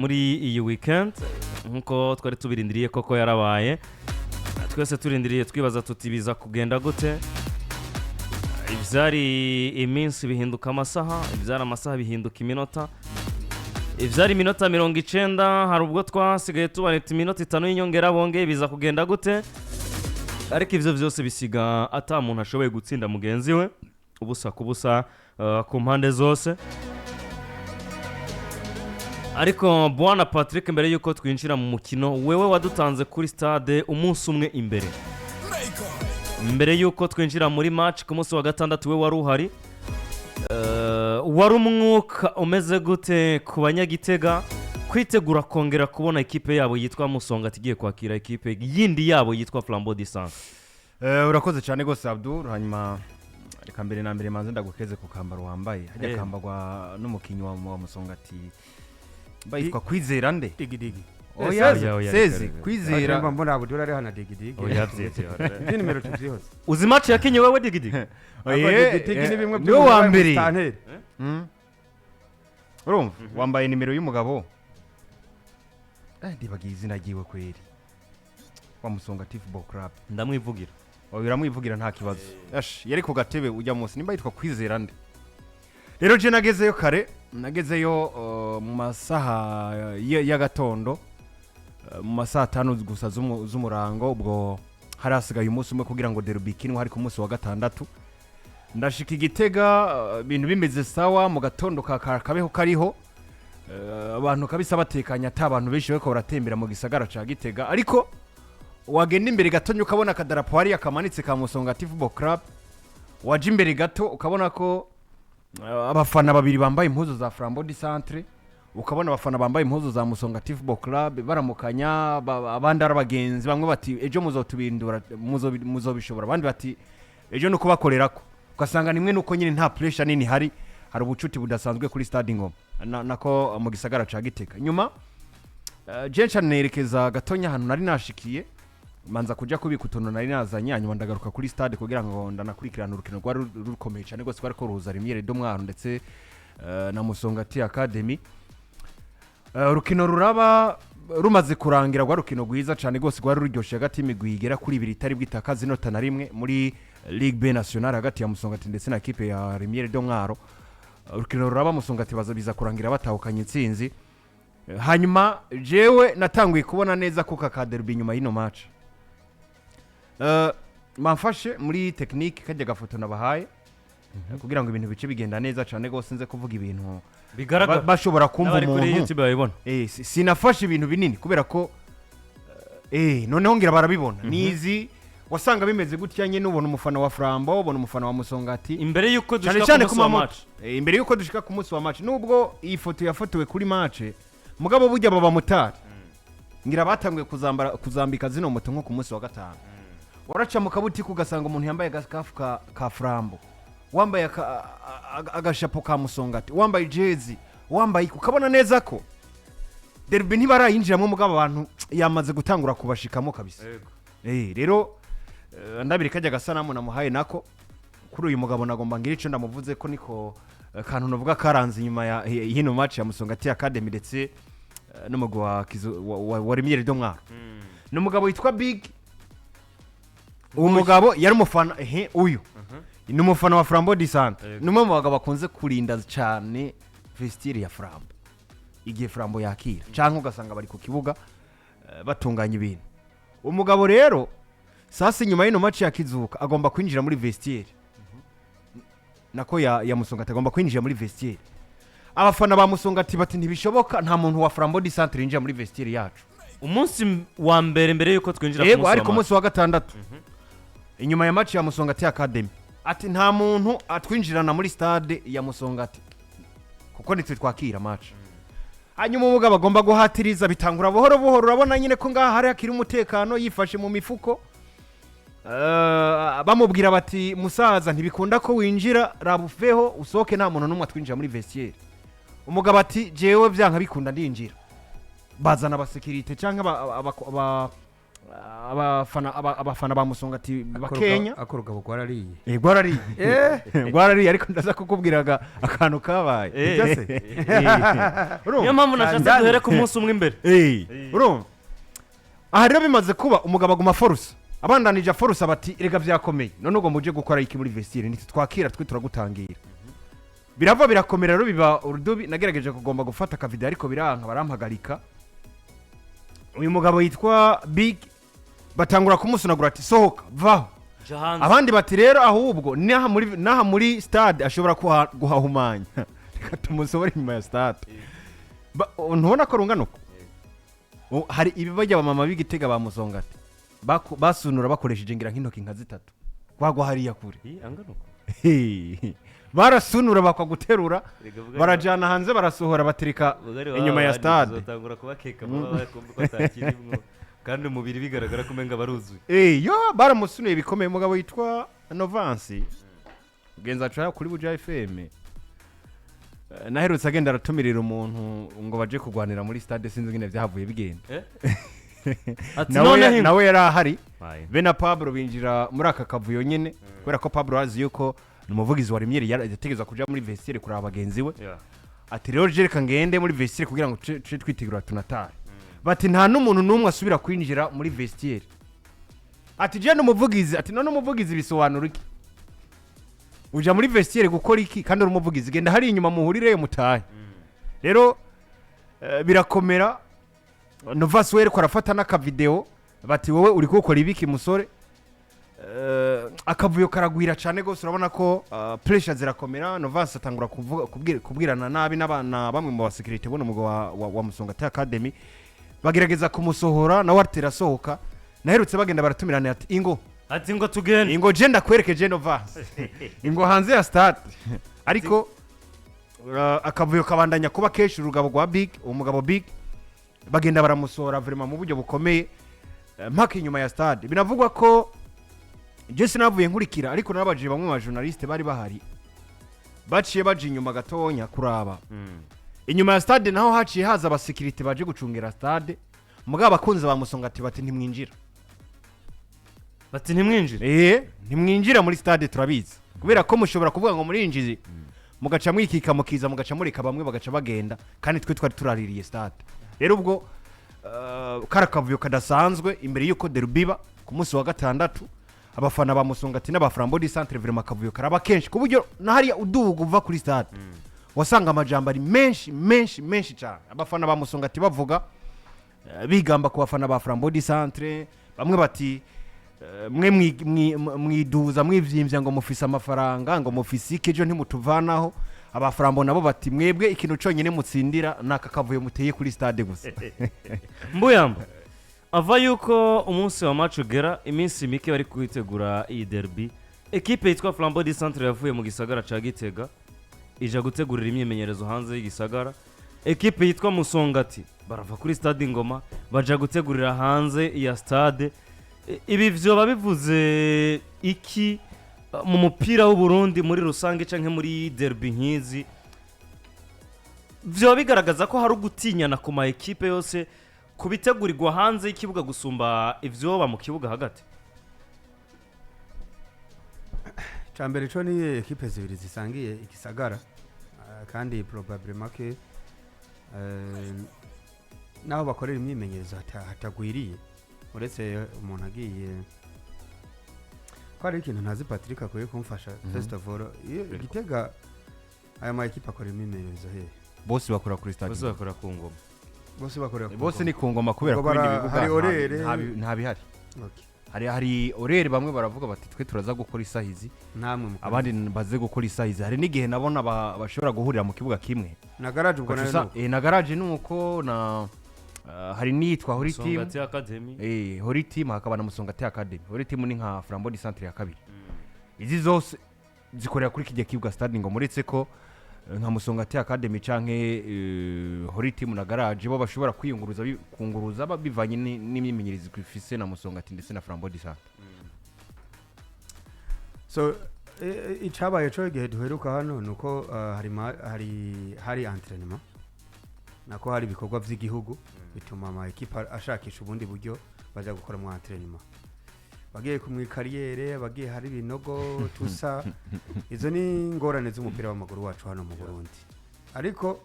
muri iyi weekend nkuko twari tubirindiriye koko yarabaye twese turindiriye twibaza tuti biza kugenda gute ivyari iminsi bihinduka amasaha ivyari amasaha bihinduka iminota ivyari iminota 90 hari ubwo twasigaye tubanita iminota 5 y'inyongera bongeye biza kugenda gute ariko ivyo vyose bisiga ata muntu ashoboye gutsinda mugenzi we ubusa kubusa ku mpande zose ariko bwana Patrick mbere yuko twinjira mu mukino wewe wadutanze kuri stade umunsi umwe imbere mbere yuko twinjira muri match ku munsi wa gatandatu we wari uhari wari umwuka umeze gute ku banyagitega kwitegura kongera kubona ekipe yabo yitwa Musongati igiye kwakira ekipe yindi yabo yitwa Flambeau d'Isange urakoze cyane gose Abdul hanyuma reka mbere na mbere manze ndagukeze ku kambaro wambaye hajya kambagwa n'umukinyi wa Musongati bayitwa kwizera nde digidigi oya sezi kwizera mba mbona Abdul ari hana digidigi oya byete ni numero 2 yose uzi match yakinye wewe digidigi digidigi ni bimwe byo wa mbere urumva wambaye nimero y'umugabo ndibagiye izina giwe kweri wa Musongati Football Club ndamwivugira biramwivugira nta kibazo yari ku gatebe ujya munsi nimba yitwa kwizera nde rero je nagezeyo kare nagezeyo mu masaha y'agatondo mu masaha 5 gusa z'umurango ubwo harasigaye umunsi umwe kugira ngo derby kinwe hari ku munsi wa gatandatu ndashika Gitega ibintu bimeze sawa mu gatondo kabeho kariho abantu kabisa batekanya ata abantu benshi bako baratembera mu gisagara ca Gitega ariko wagenda imbere gatonyo ukabona kadarapo hari akamanitse ka Musongati Football Club waje imbere gato ukabona ko abafana babiri bambaye impuzu za Flambeau d'Isange ukabona abafana bambaye impuzu za Musongati Football Club baramukanya abandi arabagenzi bamwe bati ejo muzotubindura muzobishobora abandi bati ejo nuko bakorerako ugasanga nimwe nuko nyine nta pressure nini hari ubucuti budasanzwe kuri stade Ngoma nako mu gisagara ca Gitega nyuma jencha nerekeza gatonya hano nari nashikiye manza kuja kubika utuntu nari nazanye hanyuma ndagaruka kuri stade kugira ngo ndanakurikirana urukino rwa rukomeye cyane gose rwari ko ruza rimyere do mwaro ndetse na Musongati Academy urukino ruraba rumaze kurangira rwa rukino gwiza cyane gose rwari ruryoshe hagati imigwi igera kuri 2 itari bwitakaza inota na rimwe muri Ligue B Nationale hagati ya Musongati ndetse na equipe ya rimyere do mwaro urukino ruraba Musongati biza kurangira batahukanye intsinzi hanyuma jewe natanguye kubona neza ko kakaderby nyuma y'ino match mamfashe muri technique kajya gafoto nabahaye kugira ngo ibintu bice bigenda neza cyane gose nze kuvuga ibintu bigaragara bashobora kumva umuntu sinafashe ibintu binini kubera ko noneho ngira barabibona nizi wasanga bimeze gutya nyene ubona umufana wa Flambeau ubona umufana wa Musongati imbere yuko dushika ku munsi wa match imbere yuko dushika ku munsi wa match nubwo iyi foto yafotowe kuri match mugabo bujya baba mutari ngira batanguye kuzambika zino moto nko ku munsi wa gatanu waraca mu kabuti kugasanga umuntu yambaye gaskafu ka Flambeau wambaye agashapo ka Musongati wambaye jezi wambaye ukabona neza ko derby ntibarayinjiramo mugabo abantu yamaze gutangura kubashikamo kabisa rero ndabiri kajya gasanamu namuhaye nako kuri uyu mugabo nagomba ngira ico ndamuvuze ko niko kantu novuga karanze nyuma ya hino match ya Musongati Academy ndetse n'umugabo wa rimyere do mwaro n'umugabo witwa Big umugabo yari umufana uyu ni umufana wa Flambeau d'Isange numwe mu bagabo bakunze kurinda cyane vestiaire ya Flambeau igihe Flambeau yakira canke ugasanga bari ku kibuga batunganya ibintu umugabo rero sasa nyuma y'ino match yakizuka agomba kwinjira muri vestiaire nako ya Musongati agomba kwinjira muri vestiaire abafana ba Musongati bati ntibishoboka nta muntu wa Flambeau d'Isange yinjira muri vestiaire yacu umunsi wa mbere yuko twinjira ku munsi wa ariko umunsi wa gatandatu inyuma ya match ya Musongati Academy ati nta muntu atwinjirana muri stade ya Musongati kuko nitwe twakira match hanyuma umugabo agomba guhatiriza bitangura buhoro buhoro urabona nyine ko ngaha hari akiri umutekano yifashe mu mifuko bamubwira bati musaza ntibikunda ko winjira rabuveho usoke nta muntu numwe atwinjira muri vestiaire umugabo ati jewe byanka bikunda ndinjira bazana abasekirite cyangwa abafana ba Musongati bakenya akoroga bugwarariye gwarariye ariko ndaza kukubwiraga akantu kabaye byose niyo mpamvu nashatse duhere ku munsi umwe imbere urumva aha rero bimaze kuba umugabo aguma forusa abandanije forusa bati rega byakomeye none ubwo muje gukora iki muri vestiaire niti twakira twe turagutangira birava birakomera rero biba urudubi nagerageje kugomba gufata ka video ariko biranka barampagarika uyu mugabo yitwa Big batangura kumusunagura ati sohoka vaho abandi bati rero ahubwo naha muri stade ashobora guhahumanya reka tumusobore nyuma ya stade ntubona ko runganuko hari ibibajya abamama b'Igitega ba Musongati basunura bakoresheje ngira nk'intoki nka zitatu wagwa hariya kure barasunura bakaguterura barajana hanze barasohora batereka inyuma ya stade uzotangura kubakeka bakumva ko takirimwo kandi umubiri bigaragara ko menga baruzuye yo baramusunuye bikomeye umugabo yitwa Novance genza cha kuri Buja FM naherutse agenda aratumirira umuntu ngo baje kugwanira muri stade sinzi ngine byahavuye bigenda nawe yari ahari bena Pablo binjira muri aka kavuyo nyene kubera ko Pablo azi yuko numuvugizi wa Remyeri yategezwa kuja muri vestiaire kuri abagenzi we ati rero jereka ngende muri vestiaire kugira ngo twitegura tunatara bati nta n'umuntu numwe asubira kwinjira muri vestiaire ati je numuvugizi ati none umuvugizi bisobanura iki uja muri vestiaire gukora iki kandi uri umuvugizi genda hari inyuma muhurire mutahe rero birakomera Novas were ko arafata naka video bati wowe uri gukora ibiki musore akavuyo karagwira cyane gose urabona ko pressure zirakomera Novas atangura kubwirana nabi n'abana bamwe mu basekirite bono mugo wa Musongati Academy bagerageza kumusohora na watera sohoka naherutse bagenda baratumirana ati ngo tugende ingo je ndakwerekeje Novas ingo hanze ya stade ariko akavuyo kabandanya kuba keshi urugabo rwa Big umugabo Big bagenda baramusohora vraiment mu buryo bukomeye mpaka inyuma ya stade binavugwa ko je sinavuye nkurikira ariko nabajije bamwe ba journaliste bari bahari baciye baje inyuma gatonya kuraba inyuma ya stade naho haciye haza abasekirite baje gucungira stade mugaba bakunze ba Musongati bati ntimwinjira ntimwinjira muri stade turabizi kubera ko mushobora kuvuga ngo muri injizi mugaca mwikika mukiza mugaca murika bamwe bagaca bagenda kandi twe twari turaririye stade rero ubwo karakavuyo kadasanzwe imbere yuko derbiba ku munsi wa gatandatu abafana ba Musongati n'aba Flambeau du centre vraiment kavuyo karaba kenshi kuburyo nahari uduga uva kuri stade wasanga amajambo ari menshi cyane abafana ba Musongati bavuga bigamba ku bafana ba Flambeau du centre bamwe bati mwe mwiduza mwivyimbya ngo mufise amafaranga ngo mufise ikejo ntimutuvanaho aba Flambeau nabo bati mwebwe ikintu cyonyine mutsindira naka kavuyo muteye kuri stade gusa mbuyamba ava yuko umunsi wa match ugera iminsi mike bari kwitegura iyi derby equipe yitwa Flambeau du centre yavuye mu gisagara ca Gitega ija gutegurira imyimenyerezo hanze y'igisagara equipe yitwa Musongati barava kuri stade Ngoma baja gutegurira hanze ya stade ibi vyo babivuze iki mu mupira w'u Burundi muri rusange canke muri derby nkizi vyo bigaragaza ko hari ugutinyana ku ma equipe yose kubitegurirwa hanze y'ikibuga gusumba ivyo ba mu kibuga hagati Chambere cyo ni equipe zibiri zisangiye igisagara kandi probablement que naho bakorera imyimenyerezo hatagwiriye uretse umuntu agiye kwari ikintu ntazi Patrick akoye kumfasha first of all Gitega aya ma equipe akorera imyimenyerezo he bose bakora kuri stade bose bakora ku Ngoma bose ni ku Ngoma kubera ko ibindi bibuga nta bihari hari orere bamwe baravuga bati twe turaza gukora isahizi namwe abandi baze gukora isahizi hari n'igihe nabona bashobora guhurira mu kibuga kimwe na garage ubwo nayo na garage nuko na hari nitwa Hori Team Musongati Academy Hori Team hakaba na Musongati Academy Hori Team ni nka Flambeau du centre ya kabiri izi zose zikorera kuri kijya kibuga stade ngo muretse ko nka Musongati Academy canke Hori Team na garage bo bashobora kunguruza bivanye n'imyimenyerezo kwifise na Musongati ndetse na Flambeau du centre so icabaye cyo gihe duheruka hano nuko hari entraînement nako hari ibikorwa by'igihugu bituma ama ekipa ashakisha ubundi buryo baje gukora mu entraînement bagiye kumwe kariyere bagiye hari binogo tusa izo ni ngorane z'umupira w'amaguru wacu hano mu Burundi ariko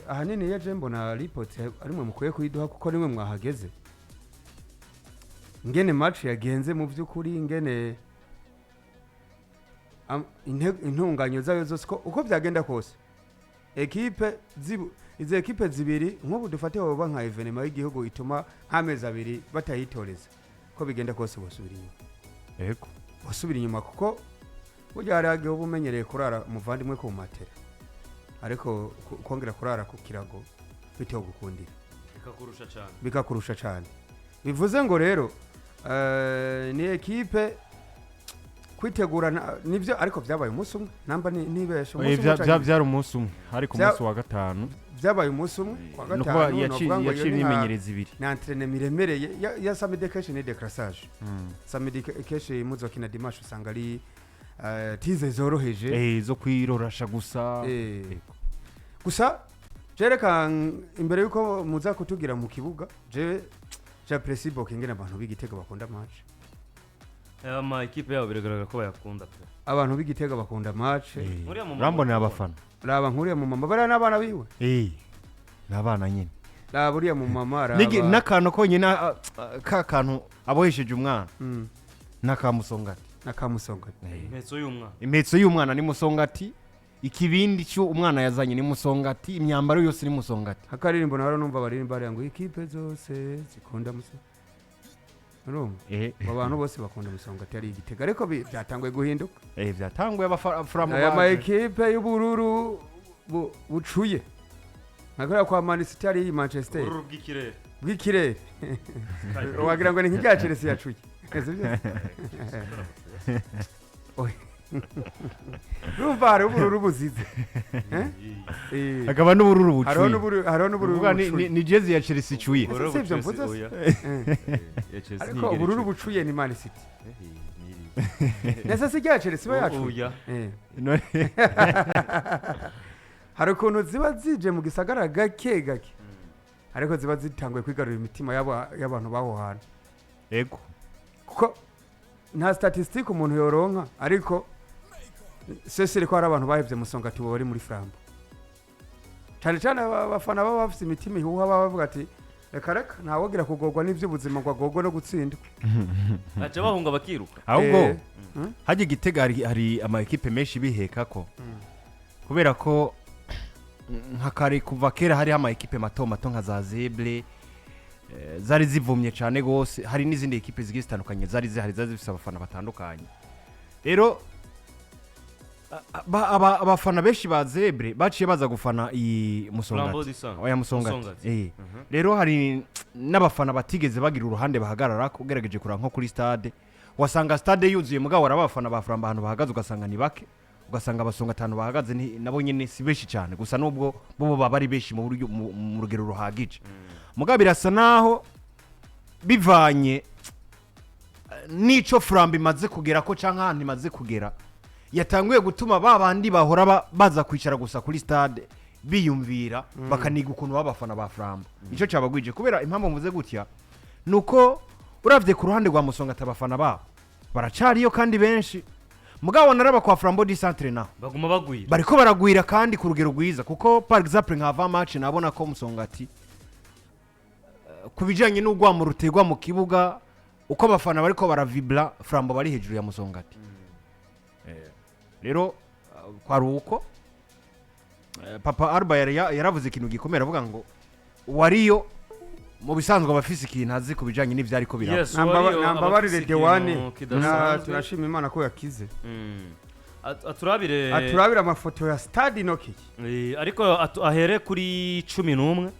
ahanini yaje mbona report arimwe mukwiye kuyiduha kuko nimwe mwahageze ngene match yagenze mu by'ukuri ngene intunganyo zayo zose uko byagenda kose izo ekipe zibiri nk'ubu dufate baba nka evenema y'igihugu ituma nk'amezi abiri batayitoreza ko bigenda kose basubira inyuma yego basubira inyuma kuko burya hari agiye ubumenyereye kurara umuvandimwe ku matera ariko kongera kurara ku kirago bitewe gukundira bikakurusha cyane bivuze ngo rero ni ekipe kwitegura nivyo ariko byabaye umunsi umwe namba nibesho byari umunsi umwe ariko umunsi wa gatanu byabaye umunsi umwe wa gatanu yaciye imyimenyereza ibiri na entraînement miremereye ya samedi question de crassage samedi question muzokina dimanche usanga ari tize zoroheje zo kwirorasha gusa gusa jereka imbere yuko muza kutugira mu kibuga je j'apprécie beaucoup ingene abantu b'Igitega bakunda match ama ekipe yabo biragaragara ko bayakunda pe abantu b'Igitega bakunda match rambonera abafana raba nkuriya mu mama bara n'abana biwe n'abana nyine raba uriya mu mama raba n'akantu konyine ka kantu abohesheje umwana n'akamusongati impetso y'umwana ni musongati ikibindi cyo umwana yazanye ni musongati imyambaro yose ni musongati hakaririmbo naro numva baririmba ngo ikipe zose zikunda musongati abantu bose bakunda musongati ari Igitega ariko byatanguye guhinduka byatanguye Flambeau ama ekipe y'ubururu bucuye nakora kwa Man City ari Manchester ubururu bw'ikirere wagira ngo ni nk'icya Chelsea yacuye rumva hari ubururu buzize akaba n'ubururu bucuye hariho n'ubururu ni jezi ya Chelsea icuye sivyo mvuze ariko ubururu bucuye ni Man City nesa sijya Chelsea bayacuye hari ukuntu ziba zije mu gisagara gake ariko ziba zitanguye kwigarurira imitima y'abantu baho hantu yego kuko nta statistique umuntu yoronka ariko sesere ko hari abantu bahevye musongati bo bari muri Flambeau cyane abafana baba bafite imitima ihuha bavuga ati reka ntawogira kugogwa n'ivy'ubuzima gwagogwa no gutsindwa aje bahunga bakiruka ahubwo haje Gitega hari ama equipe menshi biheka ko kubera ko nkakari kuva kera hari ama equipe mato nka za Zeble zari zivumye cyane gose hari n'izindi equipe zigiye zitandukanye zari zifite abafana batandukanye rero abafana benshi ba Zebre baciye baza gufana iyi Musongati rero hari n'abafana batigeze bagira uruhande bahagarara ugerageje kuranga nko kuri stade wasanga stade yuzuye mugabo warabafana ba Flambeau ahantu bahagaze ugasanga ni bake ugasanga abasonga 5 bahagaze nabo nyene si benshi cyane gusa nubwo bo baba ari benshi mu rugero ruhagije mugabo birasa naho bivanye nico Flambeau imaze kugera ko canka handi imaze kugera yatanguye gutuma babandi bahora baza kwicara gusa kuri stade biyumvira bakaniga ukuntu babafana ba Flambeau ico cabagwije kubera impamvu mvuze gutya nuko uravye ku ruhande rwa Musongati abafana babo baracariyo kandi benshi mugabo naraba kwa Flambeau du centre na baguma bagwira bariko baragwira kandi ku rugero rwiza kuko par exemple nkava match nabona ko Musongati kubijanye n'ugwa mu rutegwa mu kibuga uko abafana bariko baravibra Flambeau bari hejuru ya Musongati rero kwari uko papa Arba yaravuze ikintu gikomera avuga ngo wariyo mu bisanzwe abafise ikintu azi kubijanye n'ivyari ko biraba nambabarire Dewani turashima Imana ko yakize aturabire amafoto ya stade Noki ariko ahere kuri 11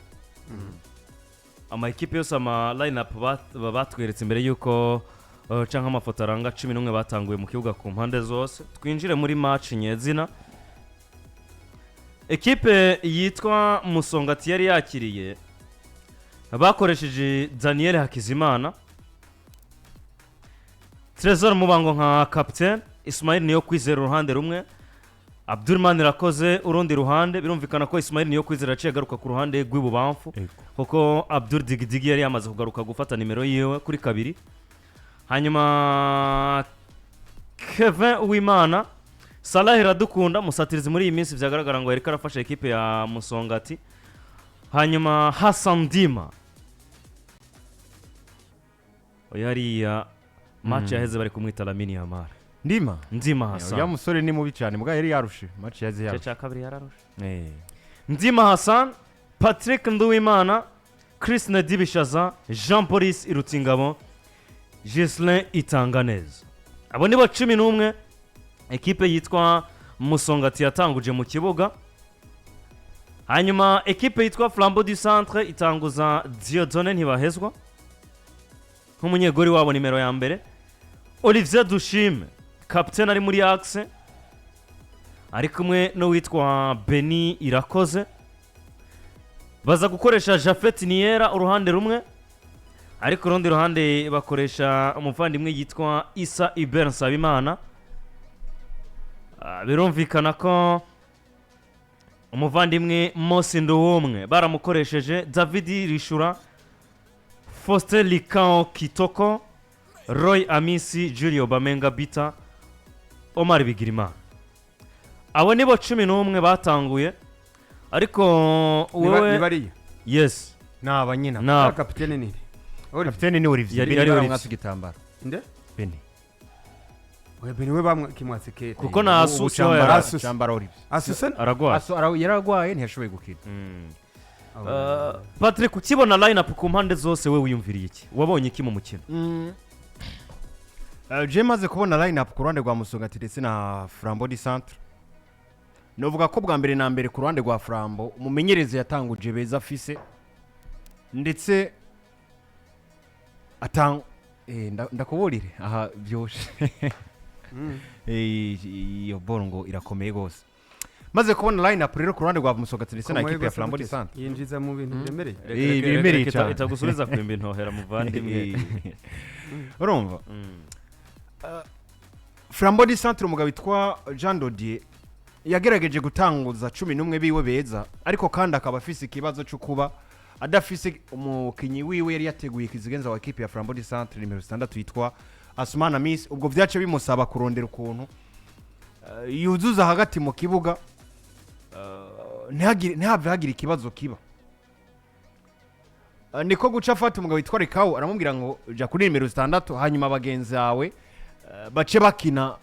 ama equipe yose ama line up batweretse imbere yuko canka amafoto aranga 11 batanguye mu kibuga ku mpande zose twinjire muri match nyezina equipe yitwa Musongati yari yakiriye bakoresheje Daniel Hakizimana Trezor Mubango nka captain Ismail niyo kwizera uruhande rumwe Abdulman irakoze urundi ruhande birumvikana ko Ismail niyo kwizera aciye agaruka ku ruhande rw'ibubamfu kuko Abdul Digidigi yari yamaze kugaruka gufata nimero yiwe kuri kabiri hanyuma Kevin Uwimana Salah Iradukunda musatirizi muri iyi minsi vyagaragara ngo yareka arafasha ekipe ya Musongati hanyuma Hassan Dima oyariya match yaheze bari kumwita Lamine Yamal Ndima Hassan ya musore ni mubi cyane mbwa yari yarushe match yaze yarushe cya kabiri yararushe Ndima Hassan Patrick Nduwimana Chris Nedibishaza Jean Paul Irutingabo Gislin Itanganeza abo nibo 11 ekipe yitwa Musongati yatanguje mu kibuga hanyuma ekipe yitwa Flambeau du Centre itanguza Dieudonné Ntibahezwa nk'umunyegori wabo nimero ya mbere Olivier Dushime captain ari muri axe ari kumwe no witwa Beni Irakoze baza gukoresha Jafet Niera uruhande rumwe ariko urundi ruhande bakoresha umuvandimwe yitwa Isa Iber Nsabimana birumvikana ko umuvandimwe Mosi Nduwumwe baramukoresheje David Rishura Faustin Likao Kitoko Roy Amisi Julio Bamenga Bita Omar Bigirimana abo nibo 11 batanguye ariko ni bariya yes naba nyina na kapitene ni kapitene ni Olivier yari baramwatse igitambaro inde Beni Beni we bamwimwatse kete kuko na Asusa cyambara Olivier Asusa aragwaye yaragwaye ntiyashoboye gukina Patrick ukibona line-up ku mpande zose we wiyumviriye iki wabonye iki mu mukino je maze kubona line-up ku ruhande rwa Musongati ndetse na Flambeau du Centre novuga ko bwa mbere na mbere ku ruhande rwa Flambeau umumenyereze yatanguje beza afise ndetse ndakuburire aha byoshe iyo borongo irakomeye gose maze kubona line-up rero ku ruhande rwa Musongati ndetse na equipe ya Flambeau du Centre yinjiza mu bintu biremereye biremereye cyane itagusubiza kwimba intohera muvandimwe urumva Flambeau du Centre umugabo witwa Jean Dodier yagerageje gutanguza 11 biwe beza ariko kandi akaba afise ikibazo cyo kuba adafise umukinyi wiwe yari yateguye kizigenza wa equipe ya Flambeau du Centre nimero 6 yitwa Asmana Miss ubwo byace bimusaba kurondera ukuntu yuzuza hagati mu kibuga ntihave hagira ikibazo kiba niko guca afata umugabo witwa Rikao aramubwira ngo ja kuri nimero 6 hanyuma abagenzi bawe bace bakina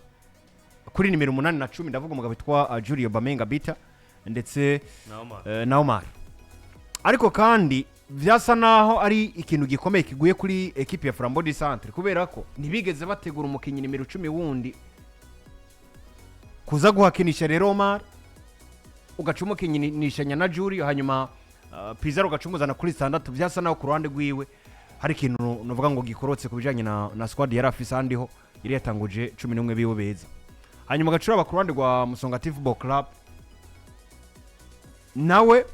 kuri nimero 8 na 10 ndavuga umugabo witwa Julio Bamenga Bita ndetse na Omar ariko kandi vyasa naho ari ikintu gikomeye kiguye kuri equipe ya Flambeau du Centre kubera ko nibigeze bategura umukinyi nimero 10 wundi kuza guhakinisha rero Omar ugacumukinisha na Julio hanyuma Pizarro gacumuzana kuri 6 vyasa naho ku ruhande rwiwe hari ikintu novuga ngo gikorotse kubijanye na squad yari afise andiho iri yatanguje 11 biwe beza hanyuma gacura abakurande rwa Musongati Football Club nawe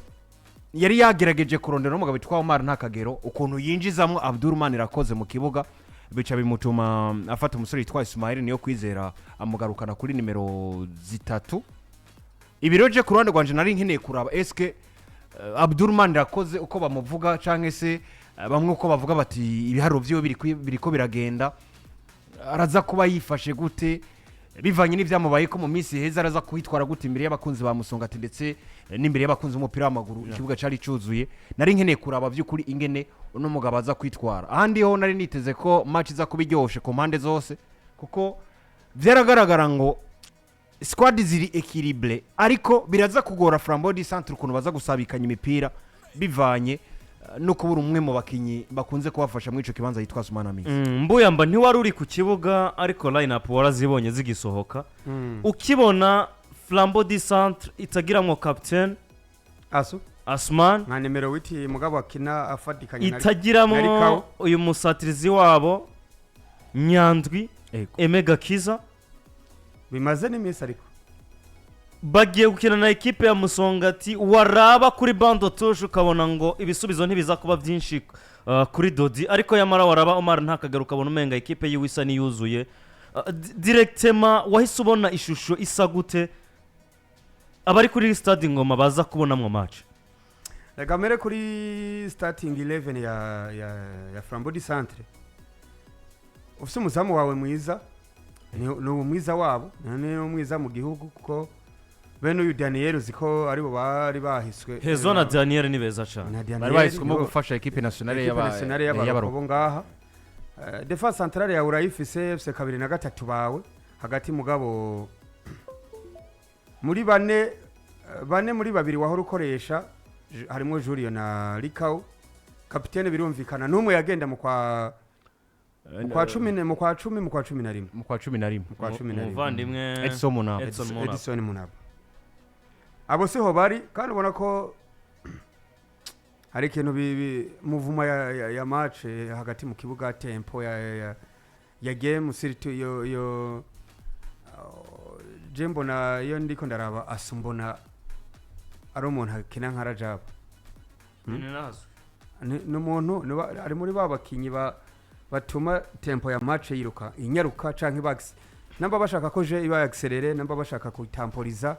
yari yagerageje kurondera umugabo witwa Omar ntakagero ukuntu yinjizamwo Abdulman Irakoze mu kibuga bica bimutuma afata umusore witwa Ismail niyo kwizera amugarukana kuri nimero 3 ibiroje kurande rwanje nari nkeneye kuraba eske Abdulman Irakoze uko bamuvuga canke se bamwe uko bavuga bati ibiharo byiwe biriko biragenda araza kuba yifashe gute bivanye n'ivyamubaye ko mu minsi heza araza kuhitwara gute imbere y'abakunzi ba Musongati ndetse n'imbere y'abakunzi umupira w'amaguru ikibuga cari cuzuye nari nkeneye kuraba by'ukuri ingene uno mugabo aza kwitwara ahandi ho nari niteze ko match iza kubiryoshe ku mpande zose kuko vyaragaragara ngo squad ziri equilibre ariko biraza kugora Flambeau du Centre ukuntu baza gusabikanya imipira bivanye no kubura umwe mu bakinyi bakunze kubafasha muri ico kibanza yitwa Sumana Miss mbuyamba ntiwari uri ku kibuga ariko line-up warazibonye zigisohoka ukibona Flambeau du Centre itagiramwo captain Asman nka nimero witi mugabo akina afatikanye itagiramwo uyu musatirizi wabo Nyandwi Emega Kiza bimaze n'iminsi ariko bagiye gukina na ekipe ya Musongati waraba kuri bando touche ukabona ngo ibisubizo ntibiza kuba byinshi kuri Dodi ariko yamara waraba Omar ntakagaruka abona umenga ekipe yiwisa ni yuzuye directement wahise ubona ishusho isa gute abari kuri stade Ngoma baza kubonamwe match reka mere kuri starting 11 ya Flambeau du Centre ufite umuzamu wawe mwiza ni umwiza wabo ni umwiza mu gihugu kuko bene uyu Daniel uziko aribo bari bahiswe Hezo na Daniel ni beza cyane bari bahiswe mu gufasha equipe nationale y'abarobo ngaha defense centrale ya urayifise FC 2 na 3 bawe hagati mugabo muri bane muri babiri wahora ukoresha harimo Julio na Likao kapitene birumvikana numwe yagenda mu kwa 10 muvandimwe Edson Munaba abo siho bari kandi ubona ko hari ikintu muvuma ya match hagati mu kibuga tempo ya game siritu yo jembo na yo ndiko ndaraba asumbona ari umuntu akina nka Rajab n'umuntu ari muri babakinyi batuma tempo ya match yiruka inyaruka canke bax namba bashaka ko je iba accelerate namba bashaka kutamporiza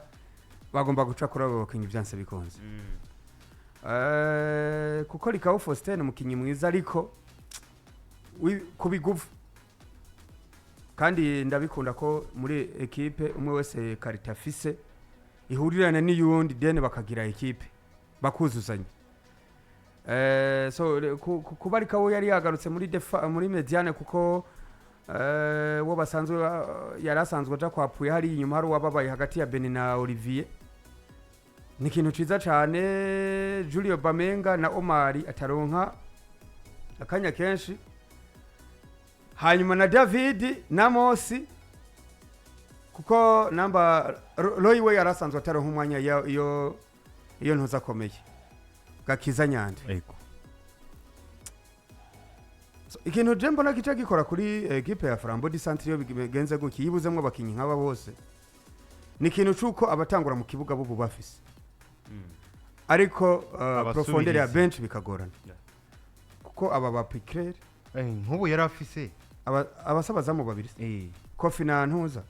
bagomba guca kuri abo bakinyi byanse bikonze kuko Likao Sosthene mukinyi mwiza ariko kubiguvu kandi ndabikunda ko muri equipe umwe wese karita fise ihurirana n'Uwundi dene bakagira equipe bakuzuzanya so kuba Likao yari yagarutse muri mediane kuko wo basanzwe yarasanzwe aja kwapuye hari inyuma hari wababaye hagati ya Beni na Olivier ni ikintu ciza cyane Julio Bamenga na Omari ataronka akanya kenshi hanyuma na David na Mosi kuko namba Roywe yarasanzwe ataronka umwanya iyo ntuza komeye gakiza nyande ego ikintu jembo na kica gikora kuri equipe ya Flambeau du Centre yo bigenze guki yibuzemwe abakinyi nk'aba bose ni ikintu cuko abatangura mu kibuga bo bafise ariko profondeur ya bench bikagorana kuko aba ba Picler nkubu yarafise abasabaza mu babiri Kofi na Ntuza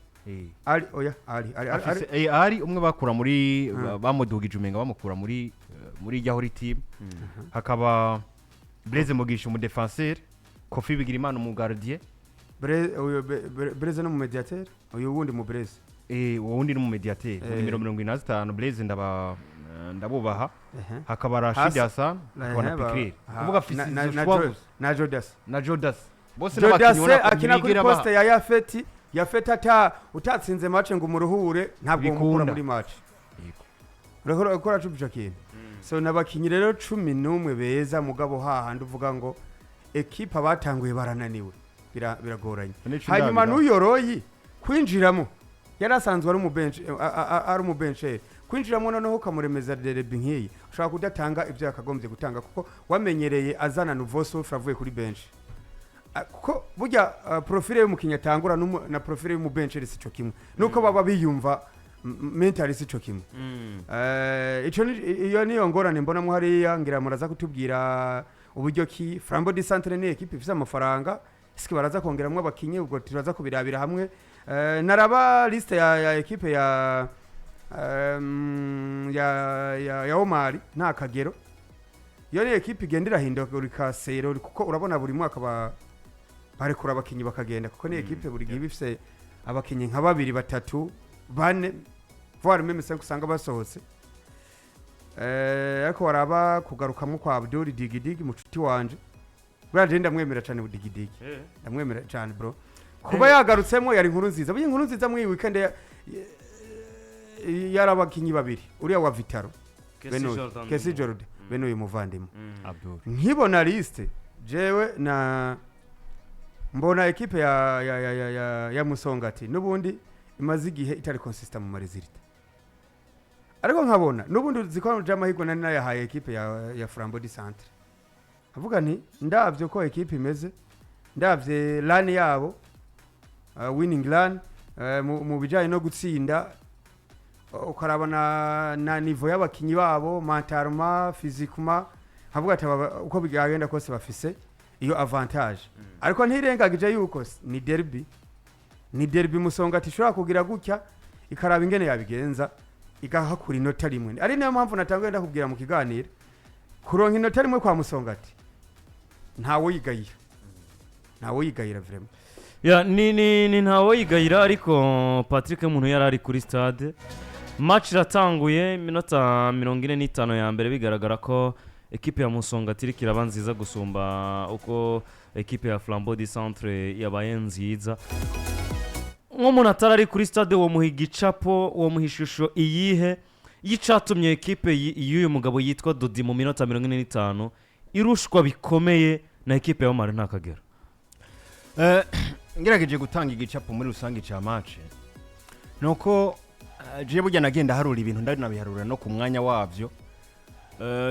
ari oya ari umwe bakura muri bamudugije umenga bamukura muri Yahori team hakaba Blaise Mugisha mu défenseur Kofi Bigirimana mu gardien Blaise no mu mediateur uyu wundi mu Blaise Uwundi no mu mediateur muri 75 Blaise ndabubaha hakaba Rashid Hassan na Picler kuvuga afise na Jodas bose n'abakinyi akina kuri poste ya Yafeti ata utatsinze match ngo umuruhure ntabwo umukura muri match yego ukora cubije kintu so nabakinyi rero 11 beza mugabo hahandi uvuga ngo equipe abatanguye barananiwe biragoranye hanyuma n'uyoroyi kwinjiramo yarasanzwe ari mu bench kwinjiramo noneho kamuremeza derby nkiyi ushaka kudatanga ibyo yakagombye gutanga kuko wamenyereye azana nouveau souffle avuye kuri bench kuko burya profile y'umukinya tangura na profile y'umu bench risi cyo kimwe nuko baba biyumva mentally si cyo kimwe ico iyo niyo ngorane mbona mu hariya ngira muraza kutubwira uburyo ki Flambeau du Centre ni equipe ifite amafaranga iski baraza kongeramwe abakinyi ubwo turaza kubirabira hamwe naraba liste ya equipe ya Omari nta kagero iyo ni equipe igendera hindagurika sero kuko urabona buri mwaka barekura abakinyi bakagenda kuko ni equipe buri gihe bifise abakinyi nka 2 3 4 voire même 5 usanga basohotse ariko waraba kugarukamo kwa Abdul Digidigi mucuti wanje bwa ndamwemera cyane Digidigi ndamwemera cyane bro kuba yagarutsemo yari inkuru nziza buri inkuru nziza muri weekend yarabakinyi babiri uriya wa Vitaro Kesi Jordan beno uyu muvandimo Abdul nkibona liste jewe na mbona equipe ya Musongati nubundi imaze igihe itari consistent mu marizirita ariko nkabona nubundi zikora jamahirwe nani nayahaye equipe ya Flambeau du Centre avuga nti ndavyo ko equipe imeze ndavye line yabo winning line mu bijanye no gutsinda ukarabana na niveau y'abakinyi babo mentalema physiquement havuga ati uko bigagenda kose bafise iyo avantage ariko ntirengagije yuko ni derby Musongati ishobora kugira gutya ikaraba ingene yabigenza igahakura inota rimwe ari nayo mpamvu natangiye ndakubwira mu kiganiro kuronka inota rimwe kwa Musongati ntawe yigayira vraiment ya ni ntawe yigayira ariko Patrick umuntu yari ari kuri stade match iratanguye minota 45 ya mbere bigaragara ko equipe ya Musongati iri kiraba nziza gusumba uko equipe ya Flambeau du Centre yabaye nziza nk'umuntu atari kuri stade wo muhigicapo wo muhishusho iyihe yicatumye equipe y'uyu mugabo yitwa Dodi mu minota 45 irushwa bikomeye na equipe ya Mari ntakagera ngerageje gutanga igicapo muri rusange cya match nuko je burya nagenda harura ibintu ndari nabiharura no ku mwanya wavyo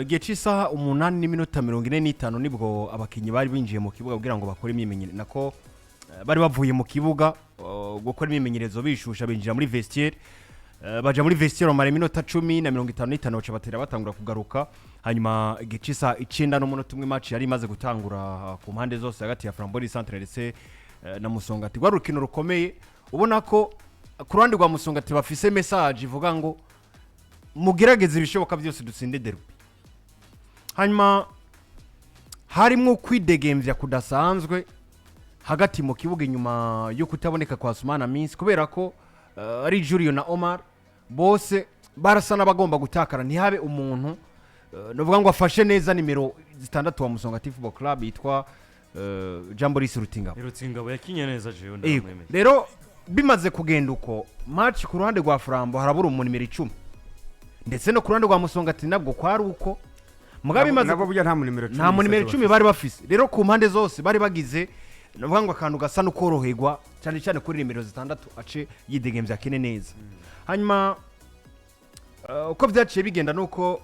gihe cy'isaha 8:45 nibwo abakinyi bari binjiye mu kibuga kugira ngo bakore imyimenyerezo nako bari bavuye mu kibuga gukora imyimenyerezo bishusha binjira muri vestiaire baje muri vestiaire mare minota 10 na 55 baca batera batangura kugaruka hanyuma igihe cy'isaha 9 n'umunota umwe match yari imaze gutangura ku mpande zose hagati ya Flambeau du Centre ndetse na Musongati rwa rukino rukomeye ubona ko ku ruhande rwa Musongati bafise message ivuga ngo mugerageze ibishoboka byose dutsinde derby hanyuma harimo kwidegemvya kudasanzwe hagati mu kibuga inyuma yo kutaboneka kwa Sumana Minsi kubera ko ari Julio na Omar bose barasana bagomba gutakara ntihabe umuntu novuga ngo afashe neza nimero 6 wa Musongati Football Club yitwa Jamboris Rutingabo yakinye neza jewe ndamwemeye rero bimaze kugenda uko match ku ruhande rwa Flambeau harabura umuntu nimero 10 ndetse no ku ruhande rwa Musongati nabwo kwari uko mugabe bimaze nabo burya nta mu nimero 10 nta mu nimero 10 bari bafise rero ku mpande zose bari bagize novuga ngo akantu gasa no koroherwa cyane kuri nimero 6 ace yidegemvya kene neza hanyuma uko byaciye bigenda nuko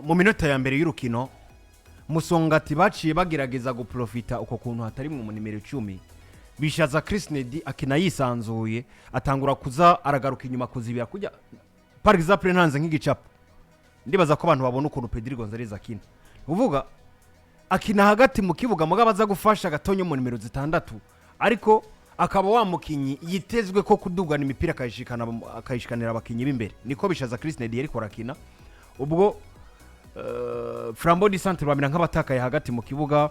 mu minota ya mbere y'urukino Musongati baciye bagerageza guprofita uko kuntu hatari mu nimero 10 bishaza Chris Nedi akina yisanzuye atangura kuza aragaruka inyuma kuzibira kujya par exemple ntanze nk'igicapo ndibaza ko abantu babona ukuntu Pedri Gonzalez akina uvuga akina hagati mu kibuga mugabo aza gufasha gatonyo mu nimero 6 ariko akaba wamukinyi yitezwe ko kudugana imipira akayishikanira abakinyi b'imbere niko bishaza Chris Nedi yari korakina ubwo Flambeau du Centre bamira nk'abatakaye hagati mu kibuga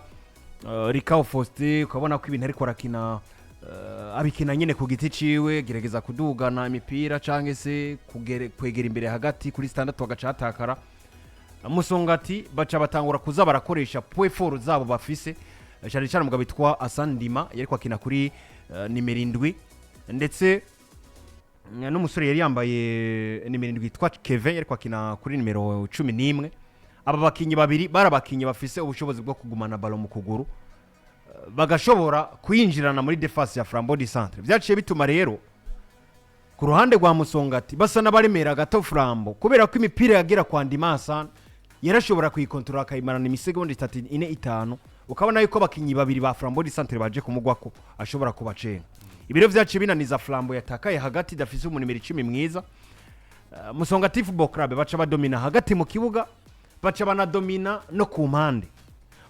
Rikao Faustin ukabona ko ibintu ariko rakina abikina nyine ku giti ciwe gerageza kudugana imipira canke se kwegera imbere hagati kuri 6 bagacatakara Musongati baca batangura kuza barakoresha point fort zabo bafise cyane mugabo bitwa Asandima yari kwakina kuri nimero 7 ndetse n'umusore yari yambaye nimero 7 yitwa Kevin yari kwakina kuri nimero 11 aba bakinyi babiri barabakinyi bafise ubushobozi bwo kugumana ballon mu kuguru bagashobora kuyinjirana muri defense ya Flambeau du Centre byaciye bituma rero ku ruhande rwa Musongati basa nabaremera gato Flambeau kubera ko imipira yagera kwa Ndimasa yarashobora kuyikontrola akayimarana imisegonda 3-4-5 ukabona yuko bakinyi babiri ba Flambeau du Centre baje kumugwako ashobora kubacenga ibiro byaciye binaniza Flambeau yatakaye hagati dafise umunimero 10 mwiza Musongati Football Club baca badomina hagati mu kibuga baca banadomina no ku mpande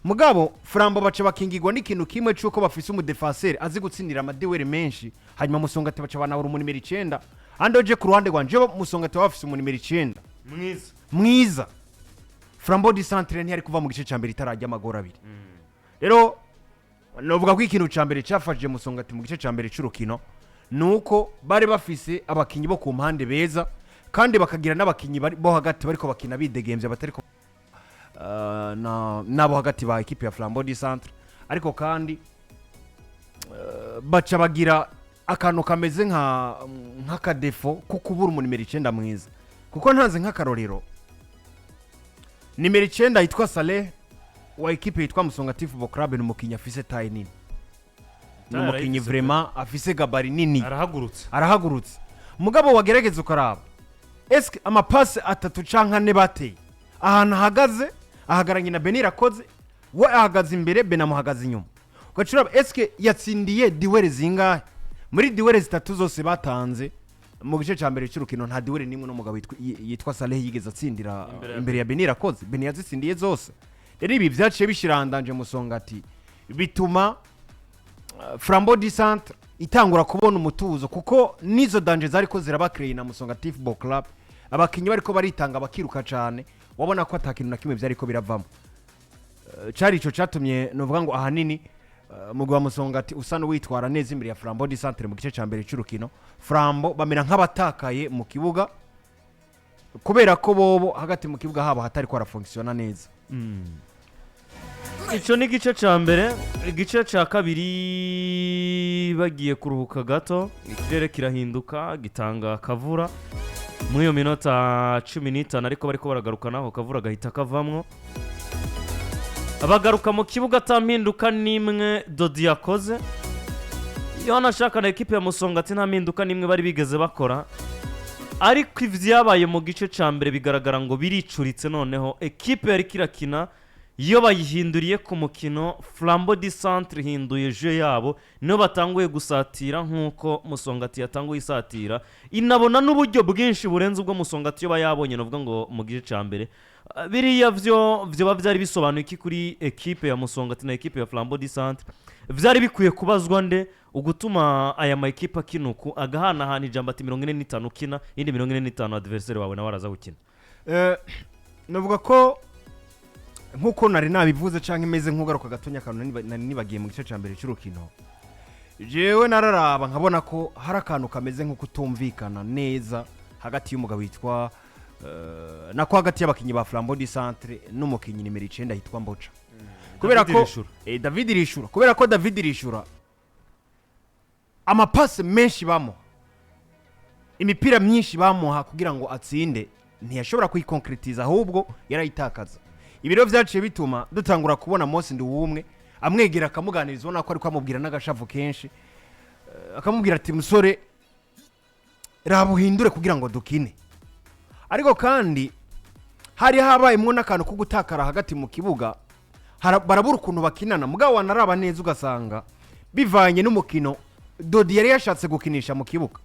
mugabo Flambeau baca bakingirwa n'ikintu kimwe cyuko bafise umudefenseur azi gutsindira amadewere menshi hanyuma Musongati baca banabura umunimero 9 andoje ku ruhande rwanje Musongati bafise umunimero 9 mwiza Flambeau du Centre ntiyari kuva mu gice cya mbere itarajya amagora abiri rero novuga ko ikintu cya mbere cyafashije Musongati mu gice cya mbere cy'urukino nuko bari bafise abakinyi bo ku mpande beza kandi bakagira n'abakinyi bo hagati bariko bakina bidegemvye batari ko nabo hagati ba equipe ya Flambeau du Centre ariko kandi baca bagira akantu kameze nka defo kukubura umunimero 9 mwiza kuko ntanze nk'akarorero nimero 9 yitwa Saleh wa equipe yitwa Musongati Football Club n'umukinyi afise taille nini n'umukinyi vraiment afise gabari nini arahagurutse mugabo wagerageza ukaraba eske amapase 3 canka 4 bateye ahantu ahagaze ahagaranye na Benira Koze we ahagaze imbere benamuhagaze inyuma ugacuraba eske yatsindiye diwere zingahe muri diwere 3 zose batanze mu gice cya mbere cy'urukino nta diwere nimwe no mugabo yitwa Saleh yigeze atsindira imbere ya Benira Koze Beni yazitsindiye zose rero ibi byaciye bishirandanje Musongati bituma Flambeau du Centre itangura kubona umutuzo kuko nizo danje zariko zirabakreye na Musongati Football Club abakinyi bariko baritanga bakiruka cyane wabona ko atakintu na kimwe byariko biravamo cari ico catumye novuga ngo ahanini mugwa Musongati usano witwara neza imbere ya Flambeau di Centre mu gice ca mbere c'urukino Flambeau bamera nk'abatakaye mu kibuga kubera ko bobo hagati mu kibuga haba hatari ko arafunctiona neza ico ni igice ca mbere. Igice ca kabiri bagiye kuruhuka gato ikirere kirahinduka gitanga kavura muri iyo minota 15 ariko bariko baragaruka naho kavura gahita kavamwo abagaruka mu kibuga atampinduka nimwe Dodi yakoze iyo nashaka na ekipe ya Musongati nta mpinduka nimwe bari bigeze bakora ariko ivyabaye mu gice ca mbere bigaragara ngo biricuritse noneho ekipe yari kirakina iyo bayihinduriye ku mukino Flambeau di Centre hinduye jeu yabo niyo batanguye gusatira nkuko Musongati yatanguye isatira inabona n'uburyo bwinshi burenze ubwo Musongati yo bayabonye novuga ngo mu gice ca mbere biriya vyo bavyari bisobanuye iki kuri ekipe ya Musongati na ekipe ya Flambeau di Centre vyari bikwiye kubazwa nde ugutuma aya ma ekipe akinuku agahana ijambo ati 45 ukina indi 45 adversaire wawe na waraza gukina navuga ko nkuko nari nabivuze canke imeze nk'ugaruka gatonya kantu nari nibagiye mu gice ca mbere c'urukino jewe nararaba nkabona ko hari akantu kameze nko kutumvikana neza hagati y'umugabo witwa nako hagati y'abakinyi ba Flambeau di Centre n'umukinyi nimero 9 hitwa Mboca kubera ko David Rishura kubera ko David Rishura amapase menshi bamo imipira myinshi bamuha kugira ngo atsinde ntiyashobora kuyikonkretiza ahubwo yarayitakaza ibiro vyaciye bituma dutangura kubona Mose Nduwumwe amwegera akamuganiriza ubona ko ari kwamubwira n'agashavu kenshi akamubwira ati musore rabuhindure kugira ngo dukine ariko kandi hari habayemo n'akantu ko gutakara hagati mu kibuga barabura ukuntu bakinana mugabo wanaraba neza ugasanga bivanye n'umukino Dodi yari yashatse gukinisha mu kibuga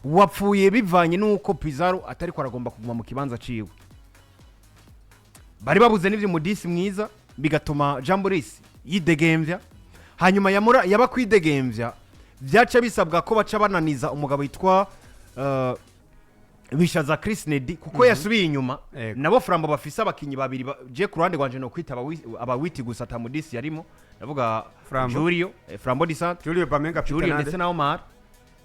wapfuye bivanye n'uko Pizarro atari ko aragomba kuguma mu kibanza ciwe bari babuze n'ivyo mudisi mwiza bigatuma Jamboris yidegemvya hanyuma yaba kwidegemvya vyaca bisabwa ko baca bananiza umugabo witwa Bishaza Chris Nedi kuko yasubiye inyuma nabo Flambeau bafise abakinyi babiri je ku ruhande rwanje no kwita abawiti gusa tamudisi yarimo navuga Julio Flambeau di Centre Julio Bamenga Julio ndetse na Omar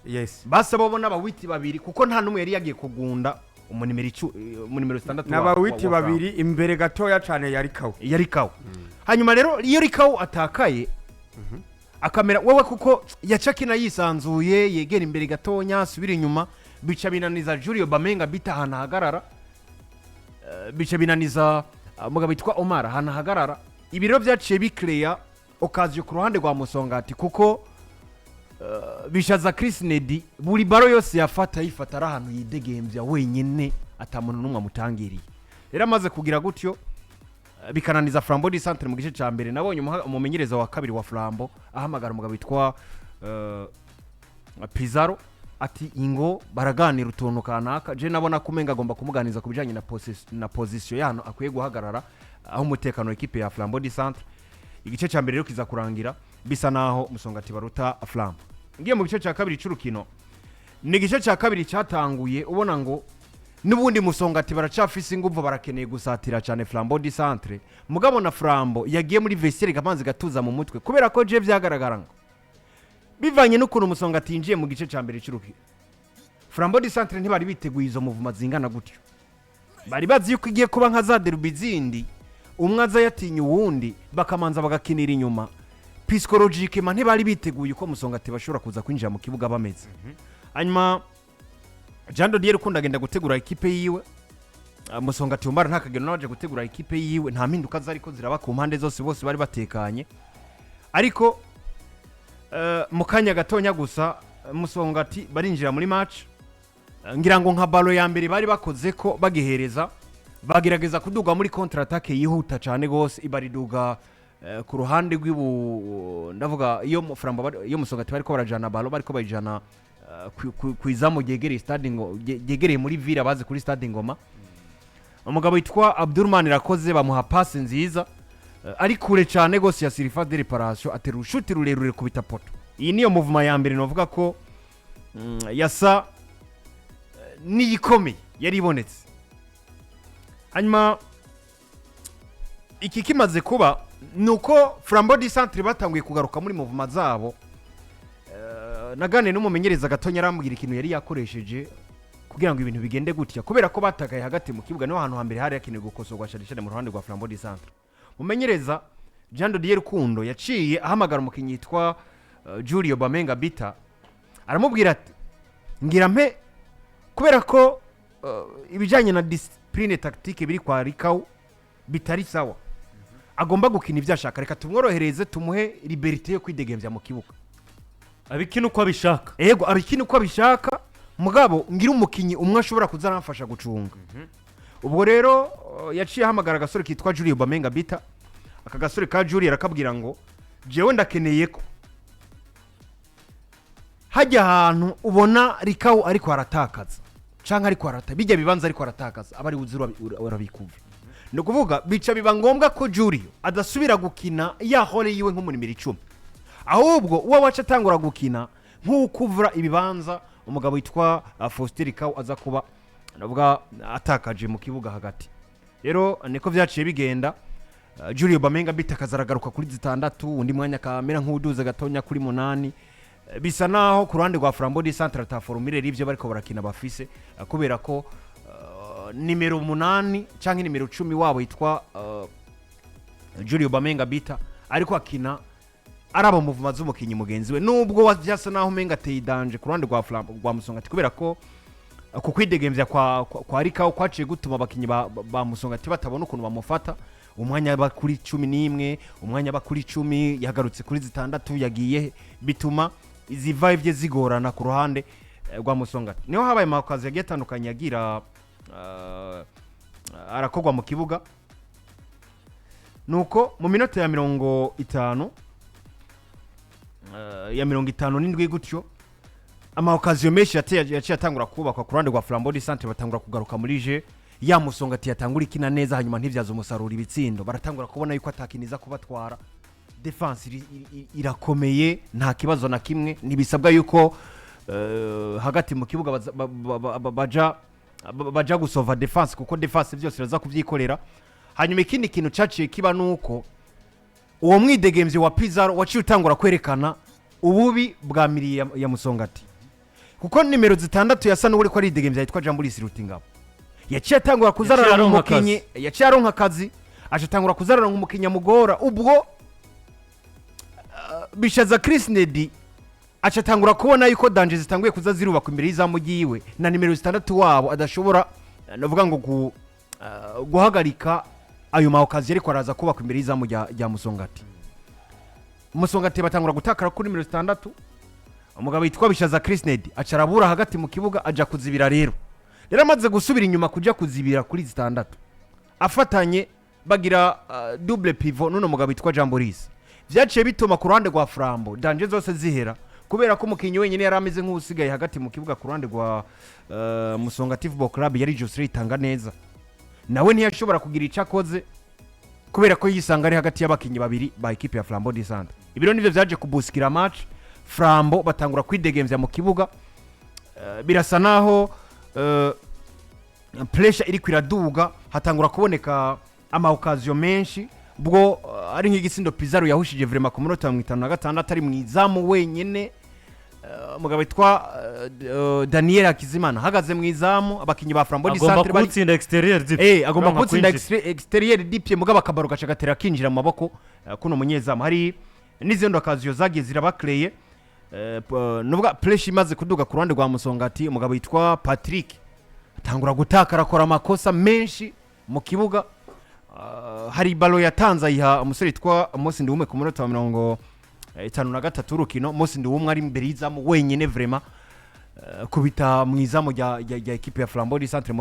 yes basa babona abawiti babiri kuko nta numwe yari yagiye kugunda umunimero 6 n'abawiti babiri imbere gatoya cyane yari kawo hanyuma rero iyo rikawo atakaye akamera wewe kuko yacakina yisanzuye yegera imbere gatonya asubira inyuma bica binaniza Julio Bamenga bita hana hagarara bica binaniza mugabo bitwa Omar hana hagarara ibiro byaciye biclear occasion ku ruhande rwa Musongati kuko Bishaza Chris Nedi buri baro yose yifata ari ahantu yidegemvya wenyene atamuntu numwe amutangiriye rero amaze kugira gutyo bikananiza Flambeau di Centre mu gice ca mbere nabonye umumenyereza wa kabiri wa Flambeau ahamagara umugabo witwa Pizarro ati ingo baraganira utuntu kanaka je nabona kumenga agomba kumuganiza kubijanye na position yano akwiye guhagarara aho umutekano w'ikipe ya Flambeau di Centre igice ca mbere rero kiza kurangira bisa naho Musongati baruta Flambeau ngiye mu gice ca kabiri c'urukino ni igice ca kabiri cyatanguye ubona ngo nubundi Musongati baracafise inguvu barakeneye gusatira cyane Flambeau di Centre mugabo na Flambeau yagiye muri vestiaire gamanzi gatuza mu mutwe kubera ko je vyagaragara ngo bivanye n'ukuntu Musongati yinjiye mu gice ca mbere c'urukino Flambeau di Centre ntibari biteguye izo muvuma zingana gutyo bari bazi yuko igiye kuba nka za derby zindi umwe aza yatinya uwundi bakamanza bagakinira inyuma psychologiquement ntibari biteguye uko Musongati bashobora kuza kwinjira mu kibuga bameze hanyuma Jando Dier ukunda agenda gutegura ekipe yiwe Musongati umara ntakageno naje gutegura ekipe yiwe nta mpinduka zariko ziraba ku mpande zose bose bari batekanye ariko mukanya gatonya gusa Musongati barinjira muri match ngira ngo nka balo ya mbere bari bakoze ko bagihereza bagerageza kuduga muri contre attaque yihuta cyane gose ibariduga ku ruhande rw'ibu ndavuga iyo Flambeau iyo Musongati bariko barajana balo bariko bayijana kwizamu yegereye stade ngo yegereye muri villa baze kuri stade Ngoma umugabo witwa Abdurman Rakoze bamuha passe nziza ari kure cyane gose ya surface de réparation atera ushuti rurerure kubita poto iyi niyo movement ya mbere novuga ko yasa niyikomeye yari ibonetse. Hanyuma iki kimaze kuba nuko Flambeau du Centre batanguye kugaruka muri movement zabo. Nagane n'umumenyereza gatonya arambwira ikintu yari yakoresheje kugira ngo ibintu bigende gutya, kubera ko batagaye hagati mu kibuga no hantu hambere hari yakeneye gukosorwa cyane mu ruhande rwa Flambeau du Centre. Mumenyereza Jean de Dieu Rukundo yaciye ahamagara umukinyi yitwa Julio Bamenga Bita, aramubwira ati ngira mpe kubera ko ibijanye na discipline tactique biri kwa Rikau bitari sawa, agomba gukina ivyashaka, reka tumworohereze tumuhe liberté yo kwidegemvya mu kibuga, abikina uko abishaka. Yego abikina uko abishaka, mugabo ngira umukinyi umwe ashobora kuzaramfasha gucunga. Ubwo rero yaciye ahamagara gasore kitwa Julio Bamenga Bita, aka gasore ka Julio arakabwira ngo jewe ndakeneye ko hajya ahantu ubona Rikau ariko aratakaza canka ariko bijya bibanza ariko aratakaza abari uzura urabikuva. No kuvuga bica biba ngombwa ko Julio adasubira gukina ya hole yiwe nko muri 10, ahubwo uwa waca tangura gukina nk'ukuvura ibibanza umugabo witwa Faustin Rikau aza kuba navuga atakaje mu kibuga hagati. Rero niko vyaciye bigenda. Julio Bamenga Bita kazaragaruka kuri 6, undi mwanya kamera nk'uduze gatonya kuri 8. Bisa naho ku ruhande rwa Flambeau du Centre ataforumire rivyo bariko barakina bafise, kubera ko nimero 8 canke nimero 10 wabo yitwa Julio Bamenga Bita ariko akina araba muvuma z'umukinyi mugenzi we, nubwo wavyasa naho menga teye danje ku ruhande rwa Flambeau rwa Musongati, kubera ko ku kwidegemvya kwa Rikau kwaciye gutuma abakinyi ba Musongati batabona ukuntu bamufata. Umwanya bakuri 11, umwanya bakuri 10, yagarutse kuri 6, yagiye bituma izi vibe zigorana ku ruhande rwa Musongati. Niho habaye makazi yagiye atandukanye yagira arakogwa mu kibuga, nuko mu minota ya 50 ya 57 gutyo amakazi menshi yaciye atangura kubakwa ku ruhande rwa Flambeau du Centre, batangura kugaruka muri je ya Musongati yatangura ikina neza, hanyuma ntivyaza umusaruro ibitsindo, baratangura kubona yuko atakiniza kubatwara. Defense irakomeye nta kibazo na kimwe, nibisabwa yuko hagati mu kibuga baja gusova defense, kuko defense byose iraza kuvyikorera. Hanyuma ikindi kintu caciye kiba nuko uwo mwidegemvye wa Pizarro waciye utangura kwerekana ububi bwa miri ya Musongati, kuko nimero 6 yasa n'uri ko ari idegemvye yitwa Jambulis Rutingabo yaciye atangura kuzarara nk'umukinyi, yaciye aronka akazi acatangura kuzarara nk'umukinya mugora. Ubwo bishaza Chris Nedi acatangura kubona yuko danje zitanguye kuza zirubaka imbere y'izamu giwe na nimero 6 wabo adashobora navuga ngo guhagarika ayo mawakazi ariko araza kubaka imbere y'izamu rya Musongati. Musongati batangura gutakara kuri nimero 6, umugabo yitwa bishaza Chris Nedi acarabura hagati mu kibuga aja kuzibira. Rero amaze gusubira inyuma kuja kuzibira kuri 6 afatanye bagira double pivot nuno mugabo yitwa Jamboris, vyaciye bituma ku ruhande rwa Flambeau danje zose zihera, kubera ko umukinyi wenyine yari ameze nk'usigaye hagati mu kibuga ku ruhande rwa Musongati Football Club yari Joseph itanga neza, nawe ntiyashobora kugira icakoze kubera ko yisanga ari hagati y'abakinyi babiri ba equipe ya Flambeau du Centre. Ibiro nivyo vyaje kubuskira match, Flambeau batangura kwidegemvya mu kibuga, birasa naho pressure iri kwiraduga, hatangura kuboneka ama occasion menshi. Bwo ari nk'igisindo Pizarro yahushije vraiment ku munota 56 ari mwizamu wenyene, umugabo witwa Daniel Akizimana hagaze mwizamu, abakinyi ba Flambeau du Centre bari gutsinda exterior dip, agomba gutsinda exterior dip mugabo akabaro gacagatera kinjira mu maboko kuno munyezamu. Hari n'izindo akaziyo zagiye zirabakreye, nuvuga pressure imaze kuduga ku ruhande rwa Musongati, umugabo witwa Patrick atangura gutakara akora amakosa menshi mu kibuga. Hari balo yatanze iha umusore yitwa Mosindi Umwe ku munota wa 53 urukino. Mosindi Umwe ari imbere y'izamu wenyene vraiment kubita mwizamu ya equipe ya Flambeau du Centre,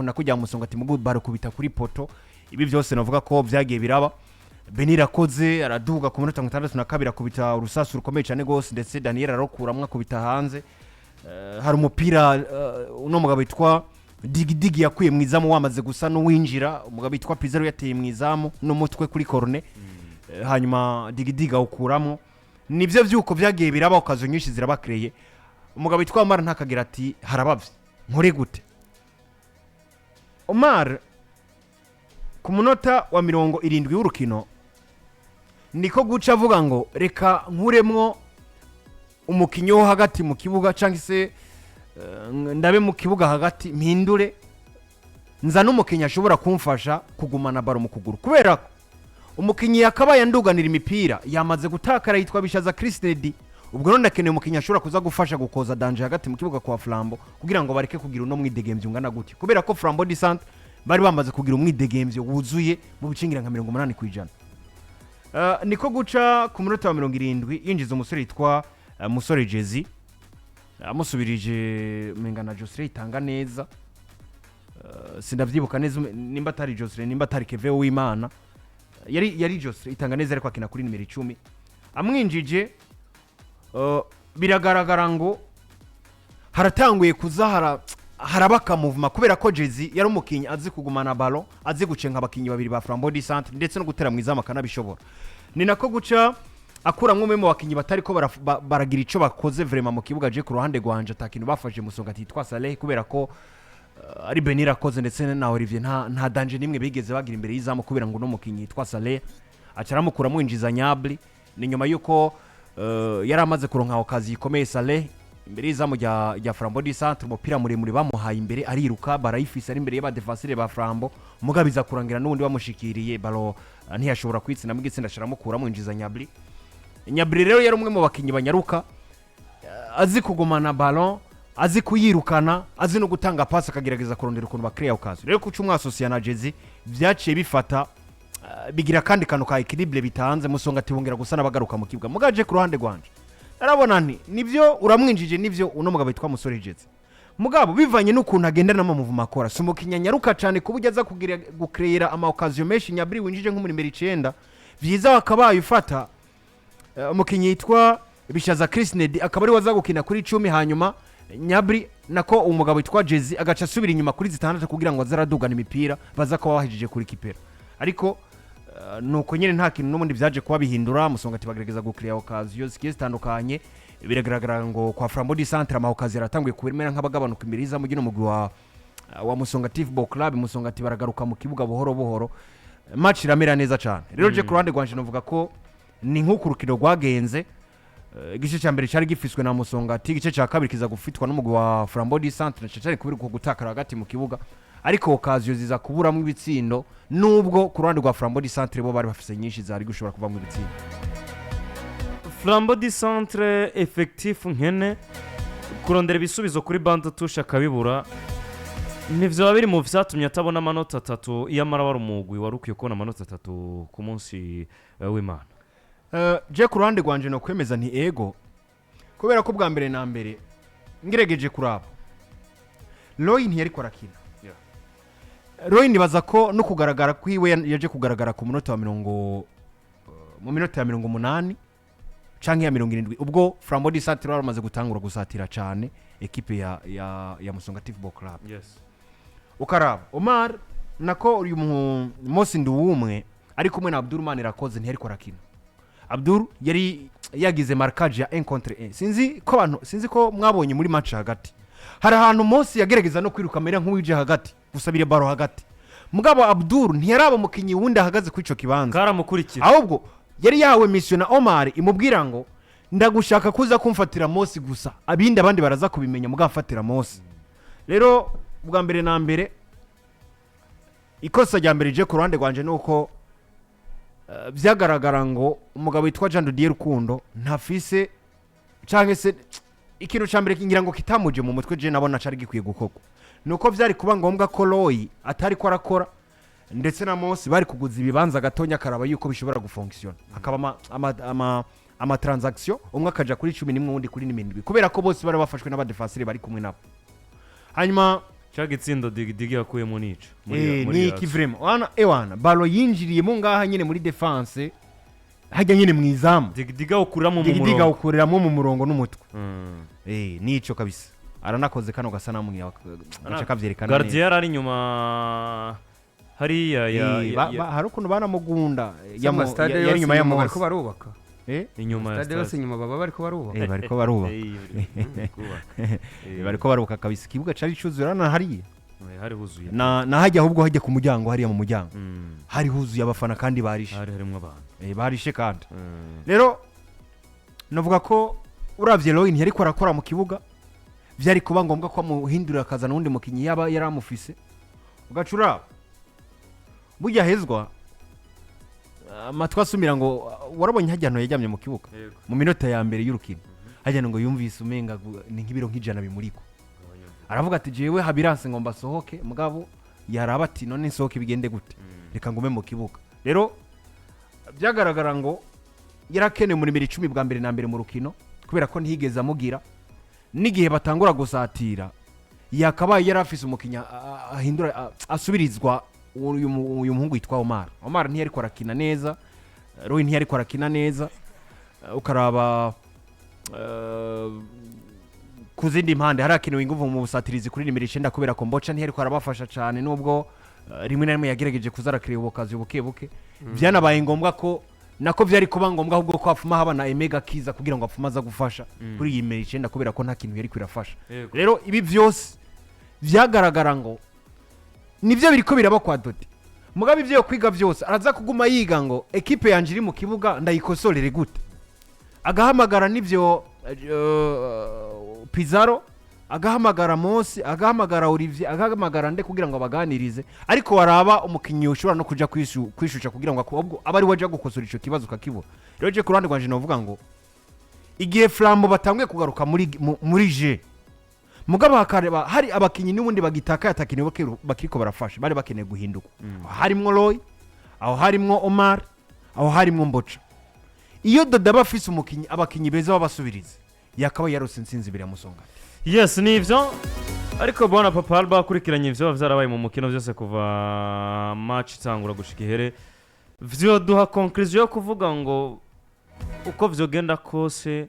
nakujya Musongati mu baro kubita kuri poto. Ibi byose navuga ko vyagiye biraba. Benira koze araduga ku munota 62 kubita urusasu rukomeye cyane gose, ndetse Daniel arokuramwa kubita hanze. Hari umupira uno mugabo yitwa Digidigi yakuye mwizamu wamaze gusa no winjira, umugabo yitwa Pizarro yateye mwizamu no mutwe kuri corner, hanyuma Digidigi awukuramo. nivyo vyuko vyagiye biraba okazo nyinshi zirabakreye umugabo witwa Omar ntakagira ati harabavye nkore gute Omar ku munota wa 70 y'urukino niko guca avuga ngo reka nkuremwo umukinyo wo hagati mu kibuga canke se ndabe mu kibuga hagati mpindure nza n'umukinnyi ashobora kumfasha kugumana baro mu kuguru kubera umukinnyi yakabaye nduganira imipira yamaze gutakara yitwa Bishaza Christedi ubwo none ndakeneye umukinnyi ashobora kuza gufasha gukoza danger hagati mu kibuga kwa Flambeau kugira ngo bareke kugira uno mwidegemvye ungana gutyo kubera ko Flambeau di Centre bari bamaze kugira umwidegemvye wuzuye mu bicingira nka 80%. Niko guca ku munota wa 70 yinjiza umusore yitwa Musore Jezi amusubirije mengana Josre itanga neza sindavyibuka neza nimba atari Josre nimba atari Keve w'Imana yari Josre itanga neza ariko akina kuri nimero 10 amwinjije biragaragara ngo haratanguye kuzahara harabaka movement kubera ko Jezi yari umukinyi azi kugumana ballon azi gucenga abakinyi babiri ba Flambeau du Centre ndetse no gutera mwizama kanabishobora ni nako guca akuramwe mu bakinyi batari ko baragira ico bakoze vraiment mu kibuga je ku ruhande gwanje atakintu bafashe Musongati yitwa Saleh kubera ko ari Benira koze ndetse na Olivier nta danger nimwe bigeze bagira imbere y'izamu kubera ngo no mukinyi yitwa Saleh acaramukura mwinjiza Nyabli ni nyuma yuko yari amaze kuronka okazi ikomeye Saleh imbere y'izamu rya Flambeau du Centre umupira muremure bamuhaye imbere ariruka barayifisa ari imbere y'aba defenseur ba Flambeau mugabiza kurangira n'ubundi bamushikiriye balo ntiyashobora kwitsina mu gitsinda sharamukura mwinjiza Nyabli rero yari umwe mu bakinyi banyaruka azi kugumana ballon azi kuyirukana azi no gutanga pass akagerageza kurondera ukuntu bakreya ukazo rero kuca umwasosiya na Jezi vyaciye bifata bigira kandi kano ka equilibre bitanze Musongati bongera gusana bagaruka mu kibuga mugaje ku ruhande gwanje narabona nti nivyo uramwinjije nivyo uno mugabo yitwa Musore Jezi mugabo bivanye n'ukuntu agendana mu muvuma akora sumukinya nyaruka cyane kubujya aza kugira gukreera ama occasion menshi Nyabri winjije nko muri 9 vyiza wakabaye ufata umukinyi yitwa Bishaza Christedi akaba ari waza gukina kuri 10 hanyuma Nyabri nako umugabo yitwa Jezi agaca asubira inyuma kuri 6 kugira ngo azaradugana imipira baza ko wahejije kuri kipera ariko nuko nyene nta kintu n'ubundi byaje kuba bihindura Musongati bagerageza gukreya occasion zigiye zitandukanye biragaragara ngo kwa Flambeau du Centre ama occasion aratanguye kubimera nk'abagabanuka imbere y'izamu gino mugwi wa Musongati Football Club Musongati baragaruka mu kibuga buhoro buhoro match iramera neza cyane rero je ku ruhande gwanje novuga ko ni nk'ukurukiro rwagenze igice cya mbere cyari gifiswe na Musongati igice cya kabiri kiza gufitwa n'umugwi wa Flambeau du Centre cyari kubiri ko gutakara hagati mu kibuga ariko occasion ziza kuburamwe ibitsindo nubwo ku ruhande rwa Flambeau du Centre bo bari bafise nyinshi zari gushobora kuva mu bitsindo Flambeau du Centre effectif nkene kurondera ibisubizo kuri bande touche akabibura nivyo babiri mu vyatumye atabona amanota 3 iyamara wari umugwi warukiye kubona amanota 3 ku munsi w'Imana je ku ruhande gwanje no kwemeza nti ego kubera ko bwa mbere na mbere ngiregeje kuraba Roy ntiyari korakina Roy nibaza ko no kugaragara kwiwe yaje kugaragara ku munota wa 70 mu minota ya 80 canke ya 70 ubwo Flambeau du Centre baramaze gutangura gusatira cyane equipe ya Musongati Football Club yes ukaraba Omar nako uyu Mosi Nduwumwe ari kumwe na Abdul Manira koze ntiyari korakina Abdul yari yagize marquage ya 1 contre 1 sinzi ko mwabonye muri match hagati hari ahantu Mosi yagerageza no kwiruka mera nk'uwije hagati gusabire baro hagati mugabo Abdul ntiyaraba mukinyi wundi ahagaze ku ico kibanza karamukurikira ahubwo yari yawe mission na Omar imubwira ngo ndagushaka kuza kumfatira Mosi gusa abindi abandi baraza kubimenya mugafatira Mosi rero bwa mbere na mbere ikosa rya mbere je ku ruhande gwanje nuko vyagaragara ngo umugabo witwa Jean Didier Rukundo ntafise canke se ikintu ca mbere kingira ngo kitamuje mu mutwe je nabona cari gikwiye gukogwa nuko vyari kuba ngombwa ko Roy atari ko arakora ndetse na Mosi bari kuguza ibibanza gatonya karaba yuko bishobora gufonction akaba ama transaction umwe akaja kuri 11 wundi kuri 7 kubera ko bose bari bafashwe n'abadefenseur bari kumwe nabo hanyuma Chagitsindo Digidigi yakuye mu nico ni iki vraiment wana balo yinjiriye mu ngaha nyene muri defense hajya nyene mwizamu Digidiga ukuramo mu murongo n'umutwe nico kabisa aranakoze kano gasana mu gace kavyerekana Gardien ari nyuma hari hari ukuntu banamugunda yari nyuma ya mugari ko barubaka inyuma ya stade yose stade inyuma baba bariko baruba bariko baruba bariko baruka kabisa ikibuga cari cuzura na hariya hari huzuye na hajya ahubwo hajya ku muryango hariya mu muryango hari huzuye abafana kandi barishe hari harimo abantu barishe kandi rero navuga ko uravye Loin yari ko arakora mu kibuga vyari kuba ngombwa ko amuhindurira akazana undi mukinyi yaba yaramufise ugacura burya hezwa amatwa asumira ngo warabonye hajyano yajyamye mu kibuga mu minota ya mbere y'urukino hajyano ngo yumvise umenga ni nk'ibiro nk'ijana bimuriko aravuga ati jewe habiranse ngo mbasohoke mugabo yaraba ati none nsohoke bigende gute reka ngume mu kibuga rero byagaragara ngo yarakene muri 10 bwa mbere na mbere mu rukino kubera ko ntihigeze amugira n'igihe batangura gusatira yakabaye yarafise umukinya ahindura asubirizwa uyu muhungu yitwa Omar ntiyari ko arakina neza Roy ntiyari ko arakina neza ukaraba kuzindi impande harakenewe ingufu mu busatirizi kuri nimero 9 kubera ko Mbocha ntiyari ko arabafasha cyane nubwo rimwe na rimwe yagerageje kuzarakira ubukazi buke byanabaye ngombwa ko nako byari kuba ngombwa ahubwo ko afuma habana Emega Kiza kugira ngo afumaza gufasha kuri iyi nimero 9 kubera ko nta kintu yari kwirafasha rero ibi byose byagaragara ngo nivyo biriko biraba kwa Dodi mugabe ivyo kwiga byose araza kuguma yiga ngo equipe yanje iri mu kibuga ndayikosorere gute agahamagara nivyo Pizarro agahamagara Mosi agahamagara Olivier agahamagara nde kugira ngo abaganirize ariko waraba umukinyi ushobora no kuja kwishusha kugira ngo ahubwo abari waje gukosora ico kibazo kakibona rero je ku ruhande rwanje novuga ngo igihe Flambeau batangwe kugaruka muri je mugabo hakareba hari abakinyi n'ubundi bagitaka yatakine bakiriko barafasha bari bakeneye guhinduka harimwo Roy aho harimwo Omar aho harimwo Mbocha iyo Doda bafise umukinyi abakinyi beza babasubirize yakaba yarose insinzi biri Musongati yes nivyo ariko bona Papa Alba akurikiranye ivyo vyarabaye mu mukino byose kuva match itangura gushika ihere vyo duha conclusion yo kuvuga ngo uko vyogenda kose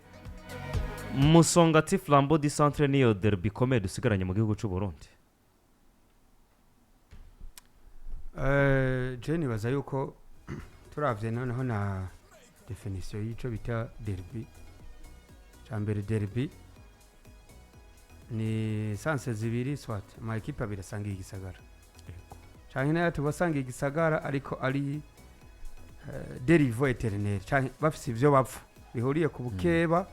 Musongati Flambeau du Centre niyo derby komeye dusigaranye mu gihugu cy'u Burundi Jenny baza yuko turavye noneho na definition y'ico bita derby cyambere derby ni sanse zibiri swat ma equipe abiri sangiye Gisagara canke nayo tubasanga Gisagara ariko ari derivo eternel canke bafise ivyo bapfa bihuriye ku bukeba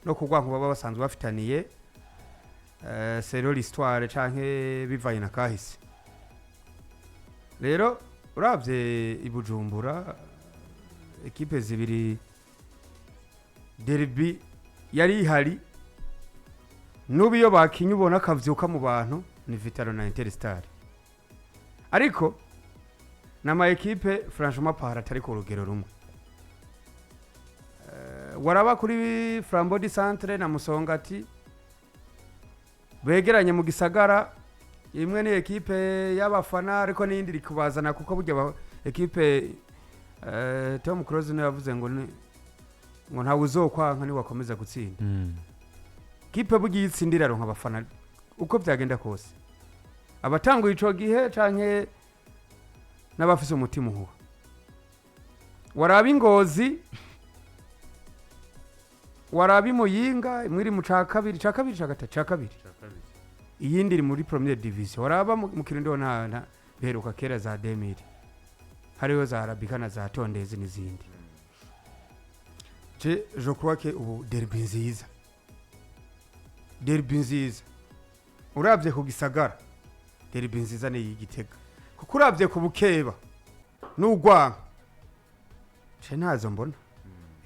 no kugwanko baba basanzwe bafitaniye c'est l'histoire canke bivaye na kahise rero uravye ibujumbura equipe zibiri derby yari ihari nubiyo bakinye ubona kavyuka mu bantu ni Vitalo na Interstar ariko nama equipe franchement para atari ku rugero rumwe waraba kuri Flambeau du Centre na Musongati begeranye mu Gisagara imwe ni equipe y'abafana ariko n'indi rikubazana kuko burya equipe Tom Clovis no yavuze ngo nta uzokwanka ni wakomeza gutsinda kipe bugiye itsindira ronka abafana uko byagenda kose abatanguye ico gihe canke n'abafise umutima uhuha waraba Ingozi warabi Muyinga mwiri mu ca kabiri iyindi iri muri première division waraba mu Kirundo na beruka kera za 2000 hariho za Arabika za Tondezi n'izindi je crois que ubu derby nziza urabye ku Gisagara derby nziza ni Gitega kuko urabye ku Bukeba n'ugwanka je ntazo mbona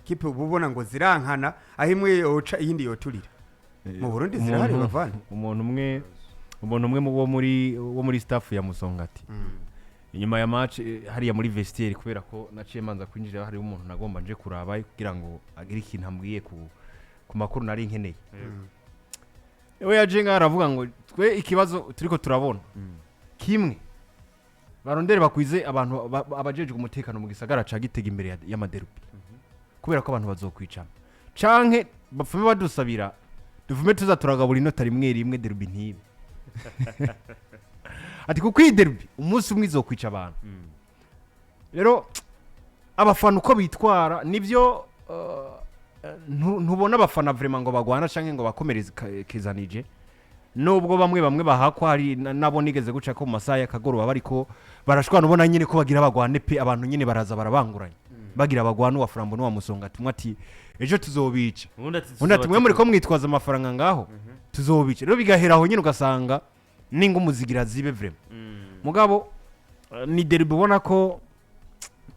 kipe ububona ngo zirankana aho imwe yoca iyindi yoturira mu Burundi zirahari bavana umuntu umwe wo muri staff ya Musongati inyuma ya match hariya muri vestiaire kubera ko naciye manza kwinjira hari umuntu nagomba nje kuraba kugira ngo agire ikintu ambwiye ku makuru nari nkeneye ewe yajenga aravuga ngo twe ikibazo turiko turabona kimwe barondere bakwize abantu abajeje umutekano mu Gisagara ca Gitega imbere y'amaderby kubera ko abantu bazokwicana canke bapfume badusabira duvume tuzaturagabura inota rimwe derby ntibe ati kuko iyi derby umunsi umwe izokwica abantu rero abafana uko bitwara nivyo ntubona abafana vraiment ngo bagwana canke ngo bakomereze Inanije nubwo bamwe bahakwa hari nabo nigeze guca ko mu masaha y'akagoroba bariko barashwana ubona nyine ko bagira bagwane pe abantu nyine baraza barabanguranye bagira bagwana wa Flambeau n'uwa Musongati ati ejo tuzobica undi ati mwe muri ko mwitwaza amafaranga ngaho tuzobica rero bigaheraho nyine ugasanga ninga umuzigira zibe vraiment mugabo ni derby ubona ko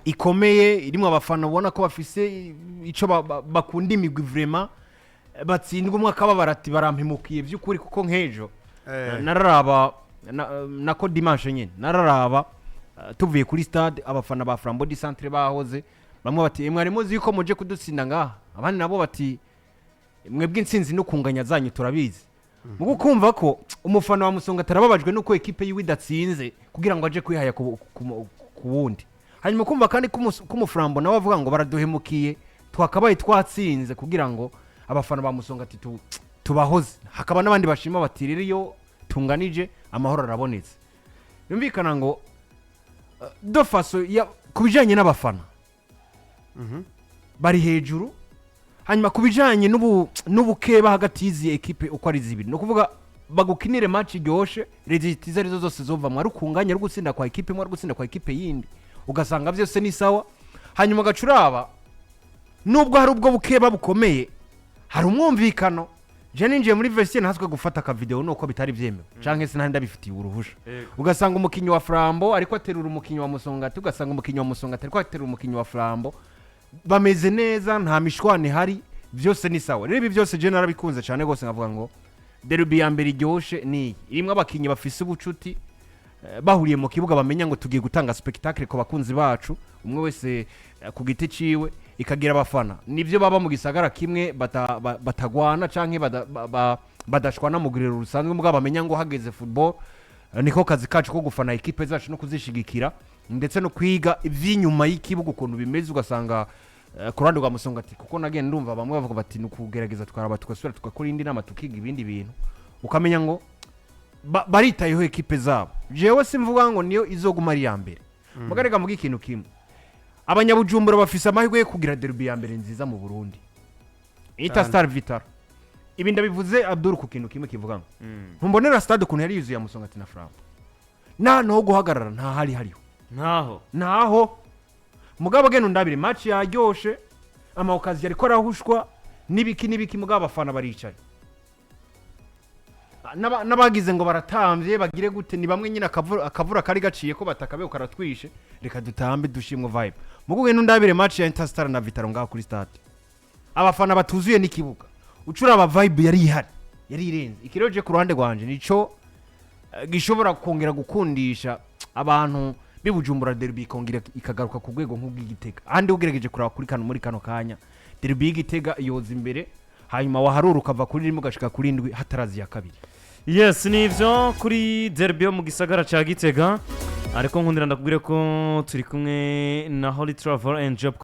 ikomeye irimo abafana ubona ko bafise ico bakunda imigwi vraiment batsindwa umwaka babarati barampimukiye by'ukuri kuko nkejo nararaba nako dimanche nyine nararaba tuvuye kuri stade abafana ba Flambeau du centre bahoze bamwe bati mwari muzi yuko muje kudutsinda ngaha abandi nabo bati mwebwe insinzi no kunganya zanyu turabizi mugo kumva ko umufana wa Musongati tarababajwe nuko equipe yiwe idatsinze kugira ngo aje kwihaya ku wundi hanyuma kumva kandi ku Flambeau nawe avuga ngo baraduhemukiye twakabaye twatsinze kugira ngo abafana ba Musongati tubahoze hakaba nabandi bashima bati rero tunganije amahoro arabonetse yumvikana ngo do faso kubijanye n'abafana bari hejuru hanyuma kubijanye n'ubukeba hagati y'izi equipe uko ari zibiri no kuvuga bagukinire match ryoshe rezitiza arizo zose zova mu arukunganya rugutsinda kwa equipe mu rugutsinda kwa equipe yindi ugasanga byose ni sawa hanyuma gacuraba nubwo hari ubwo bukeba bukomeye hari umwumvikano je ninjiye muri vestiaire ntaswe gufata ka video nuko bitari byemewe canke se ntanda bifitiye uruhusha ugasanga umukinyi wa Flambeau ariko aterura umukinyi wa Musongati ugasanga umukinyi wa Musongati ariko aterura umukinyi wa Flambeau bameze neza nta mishwane hari byose ni sawa rero ibi byose je narabikunze cyane gose ngavuga ngo derby ya mbere iryoshe ni irimwe abakinyi bafise ubucuti bahuriye mu kibuga bamenya ngo tugiye gutanga spectacle ko bakunzi bacu umwe wese ku giti ciwe ikagira abafana nivyo baba mu gisagara kimwe batagwana canke badashwana mu guriro rusanzwe mugabo bamenya ngo hageze football niko kazi kacu ko gufana equipe zacu no kuzishigikira ndetse no kwiga ivy'inyuma y'ikibuga ukuntu bimeze ugasanga kurandi rwa Musongati kuko nagenda ndumva bamwe bavuga bati nukugerageza twaraba tukasura tukakora indi nama tukiga ibindi bintu ukamenya ngo baritayeho equipe zabo jewe simvuga ngo niyo izoguma ari ya mbere mugarega mugi ikintu kimwe abanyabujumbura bafise amahirwe yo kugira derby ya mbere nziza mu Burundi Interstar Vital ibi ndabivuze Abdul ku kintu kimwe kivuga ngo ntumbonera stade kuntu yari yuzuye Musongati na Flambeau no guhagarara nta hariho naho mugabo geno ndabire match yaryoshe amawukazi yariko rahushwa nibiki mugabo abafana baricaye nabagize ngo baratamvye bagire gute ni bamwe nyine akavura kari gaciye ko batakabe ukaratwishe reka dutambe dushimwe vibe mugo geno ndabire match ya Interstar na Vital ngaho kuri stade abafana batuzuye n'ikibuga ucura aba vibe yari irenze ikiroje ku ruhande rwanje nico gishobora kongera gukundisha abantu bibujumbura derby kongera ikagaruka ku rwego nk'ubw'Igitega andi ugerageje kuraba kuri kano muri kano kanya derby y'Igitega yoza imbere hanyuma waharura ukava kuri rimwe gashika kuri ndwi hatarazi ya kabiri yes nivyo kuri derby yo mu gisagara ca Gitega ariko nkundira ndakubwire ko turi kumwe na Holy Travel and Job